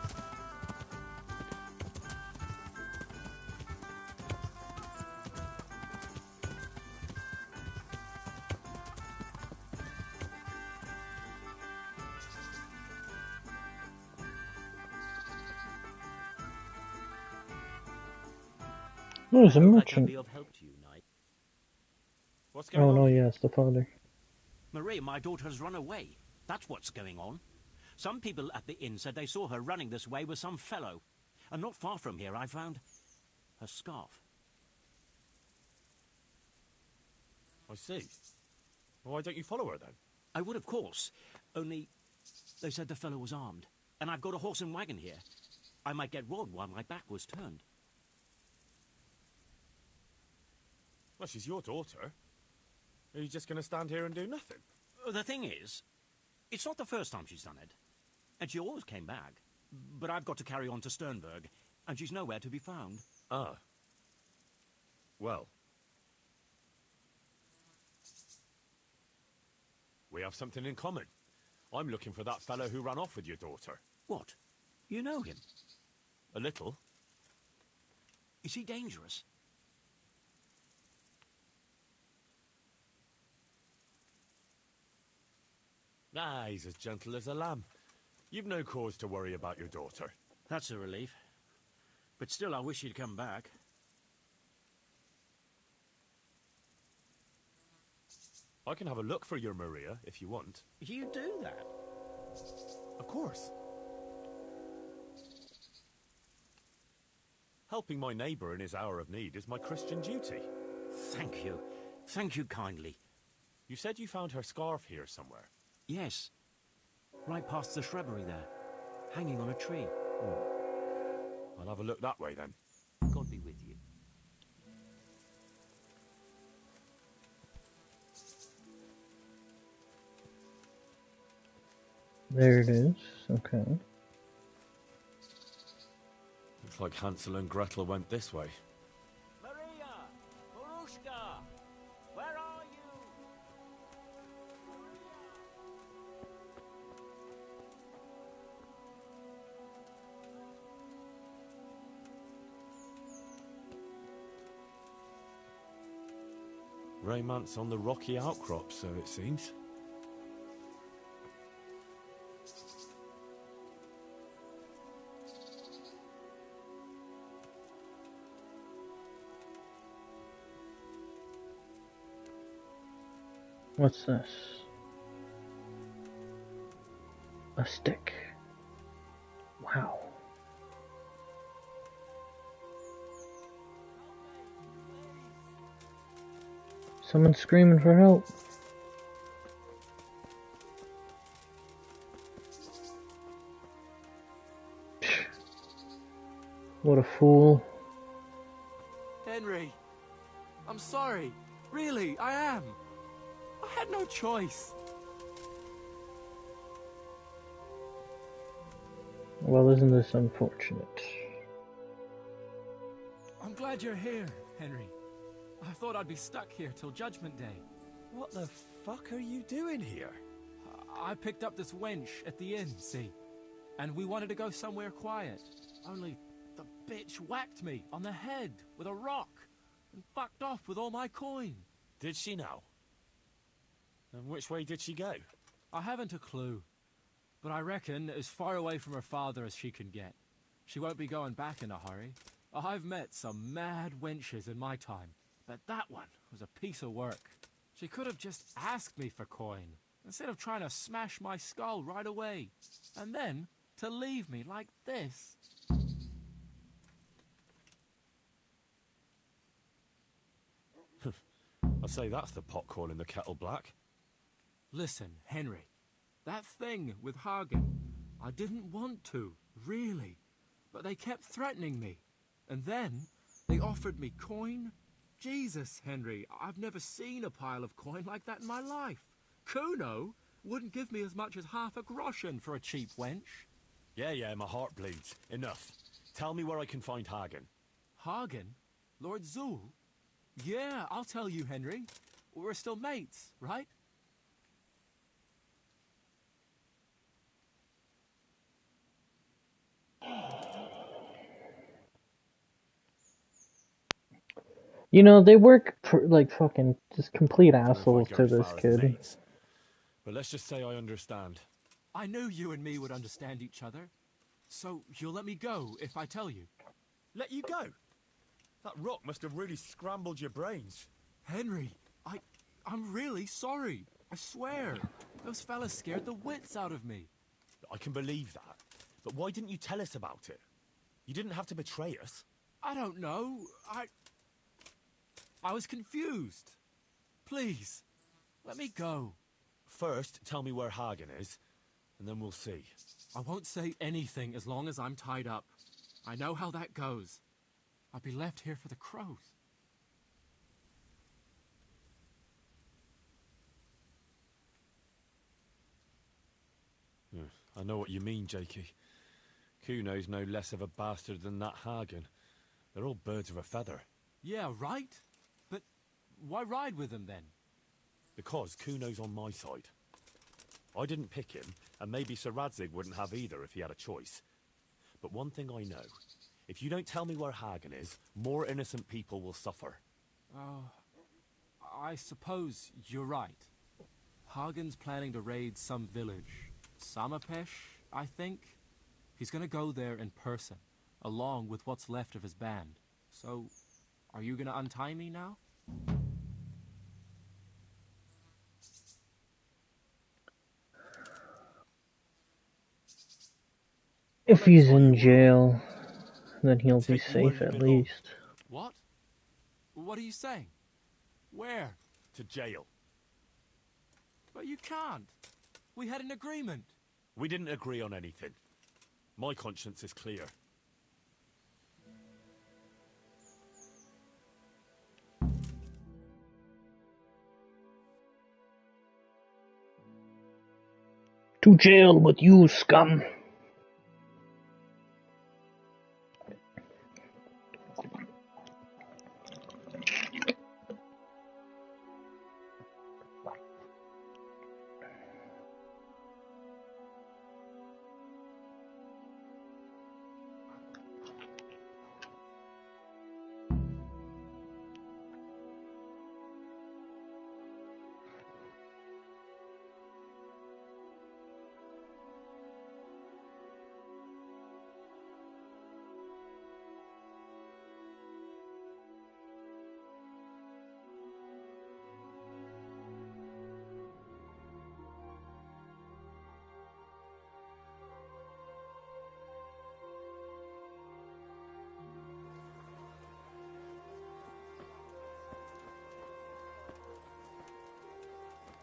Oh, there's a merchant. I can be of help to you, knight. What's going Oh on? no, yes, the father. Marie, my daughter has run away. That's what's going on. Some people at the inn said they saw her running this way with some fellow. And not far from here, I found her scarf. I see. Well, why don't you follow her then? I would, of course. Only they said the fellow was armed. And I've got a horse and wagon here. I might get robbed while my back was turned. Well, she's your daughter. Are you just going to stand here and do nothing? The thing is, it's not the first time she's done it. And she always came back. But I've got to carry on to Sternberg, and she's nowhere to be found. Ah. Well. We have something in common. I'm looking for that fellow who ran off with your daughter. What? You know him? A little. Is he dangerous? Ah, he's as gentle as a lamb. You've no cause to worry about your daughter. That's a relief. But still, I wish he'd come back. I can have a look for your Maria, if you want. You do that? Of course. Helping my neighbour in his hour of need is my Christian duty. Thank you. Thank you kindly. You said you found her scarf here somewhere. Yes. Right past the shrubbery there. Hanging on a tree. I'll have a look that way then. God be with you. There it is. Okay. Looks like Hansel and Gretel went this way. Maria! Marushka! Where are you? Romance on the rocky outcrop, so it seems. What's this? A stick. Wow. Someone's screaming for help. What a fool. Henry, I'm sorry. Really, I am. I had no choice. Well, isn't this unfortunate? I'm glad you're here, Henry. I thought I'd be stuck here till Judgment Day. What the fuck are you doing here? I picked up this wench at the inn, see? And we wanted to go somewhere quiet. Only the bitch whacked me on the head with a rock and fucked off with all my coin. Did she now? And which way did she go? I haven't a clue, but I reckon as far away from her father as she can get. She won't be going back in a hurry. I've met some mad wenches in my time, but that one was a piece of work. She could have just asked me for coin, instead of trying to smash my skull right away, and then to leave me like this. I'd say that's the pot calling the kettle black. Listen, Henry, that thing with Hagen, I didn't want to, really, but they kept threatening me. And then they offered me coin. Jesus, Henry, I've never seen a pile of coin like that in my life. Kuno wouldn't give me as much as half a groschen for a cheap wench. Yeah, my heart bleeds. Enough. Tell me where I can find Hagen. Hagen? Lord Zul? Yeah, I'll tell you, Henry. We're still mates, right? You know, they work like fucking just complete assholes to this kid. Mates. But let's just say I understand. I knew you and me would understand each other. So you'll let me go if I tell you? Let you go? That rock must have really scrambled your brains. Henry, I'm really sorry. I swear. Those fellas scared the wits out of me. I can believe that. But why didn't you tell us about it? You didn't have to betray us. I don't know. I was confused. Please, let me go. First, tell me where Hagen is, and then we'll see. I won't say anything as long as I'm tied up. I know how that goes. I'll be left here for the crows. I know what you mean, Jakey. Kuno's no less of a bastard than that Hagen. They're all birds of a feather. Yeah, right? But why ride with them then? Because Kuno's on my side. I didn't pick him, and maybe Sir Radzig wouldn't have either if he had a choice. But one thing I know, if you don't tell me where Hagen is, more innocent people will suffer. Oh, I suppose you're right. Hagen's planning to raid some village. Samapesh, I think. He's gonna go there in person, along with what's left of his band. So, are you gonna untie me now? If he's in jail, then he'll be safe at least. What? What are you saying? Where? To jail. But you can't. We had an agreement. We didn't agree on anything. My conscience is clear. To jail with you, scum!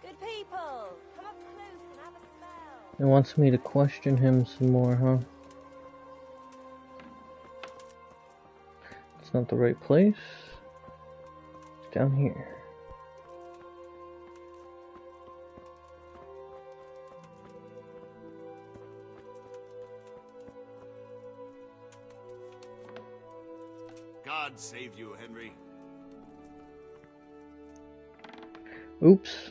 Good people, come up close and have a smell. He wants me to question him some more, huh? It's not the right place. It's down here. God save you, Henry. Oops.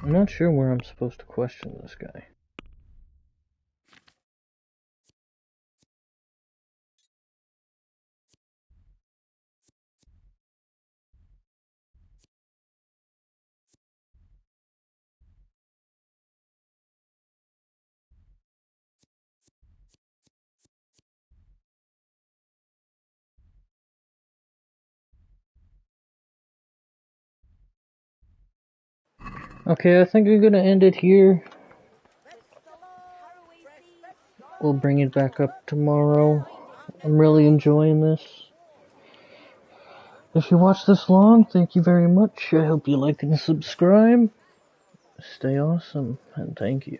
I'm not sure where I'm supposed to question this guy. Okay, I think I'm gonna end it here. We'll bring it back up tomorrow. I'm really enjoying this. If you watched this long, thank you very much. I hope you like and subscribe. Stay awesome, and thank you.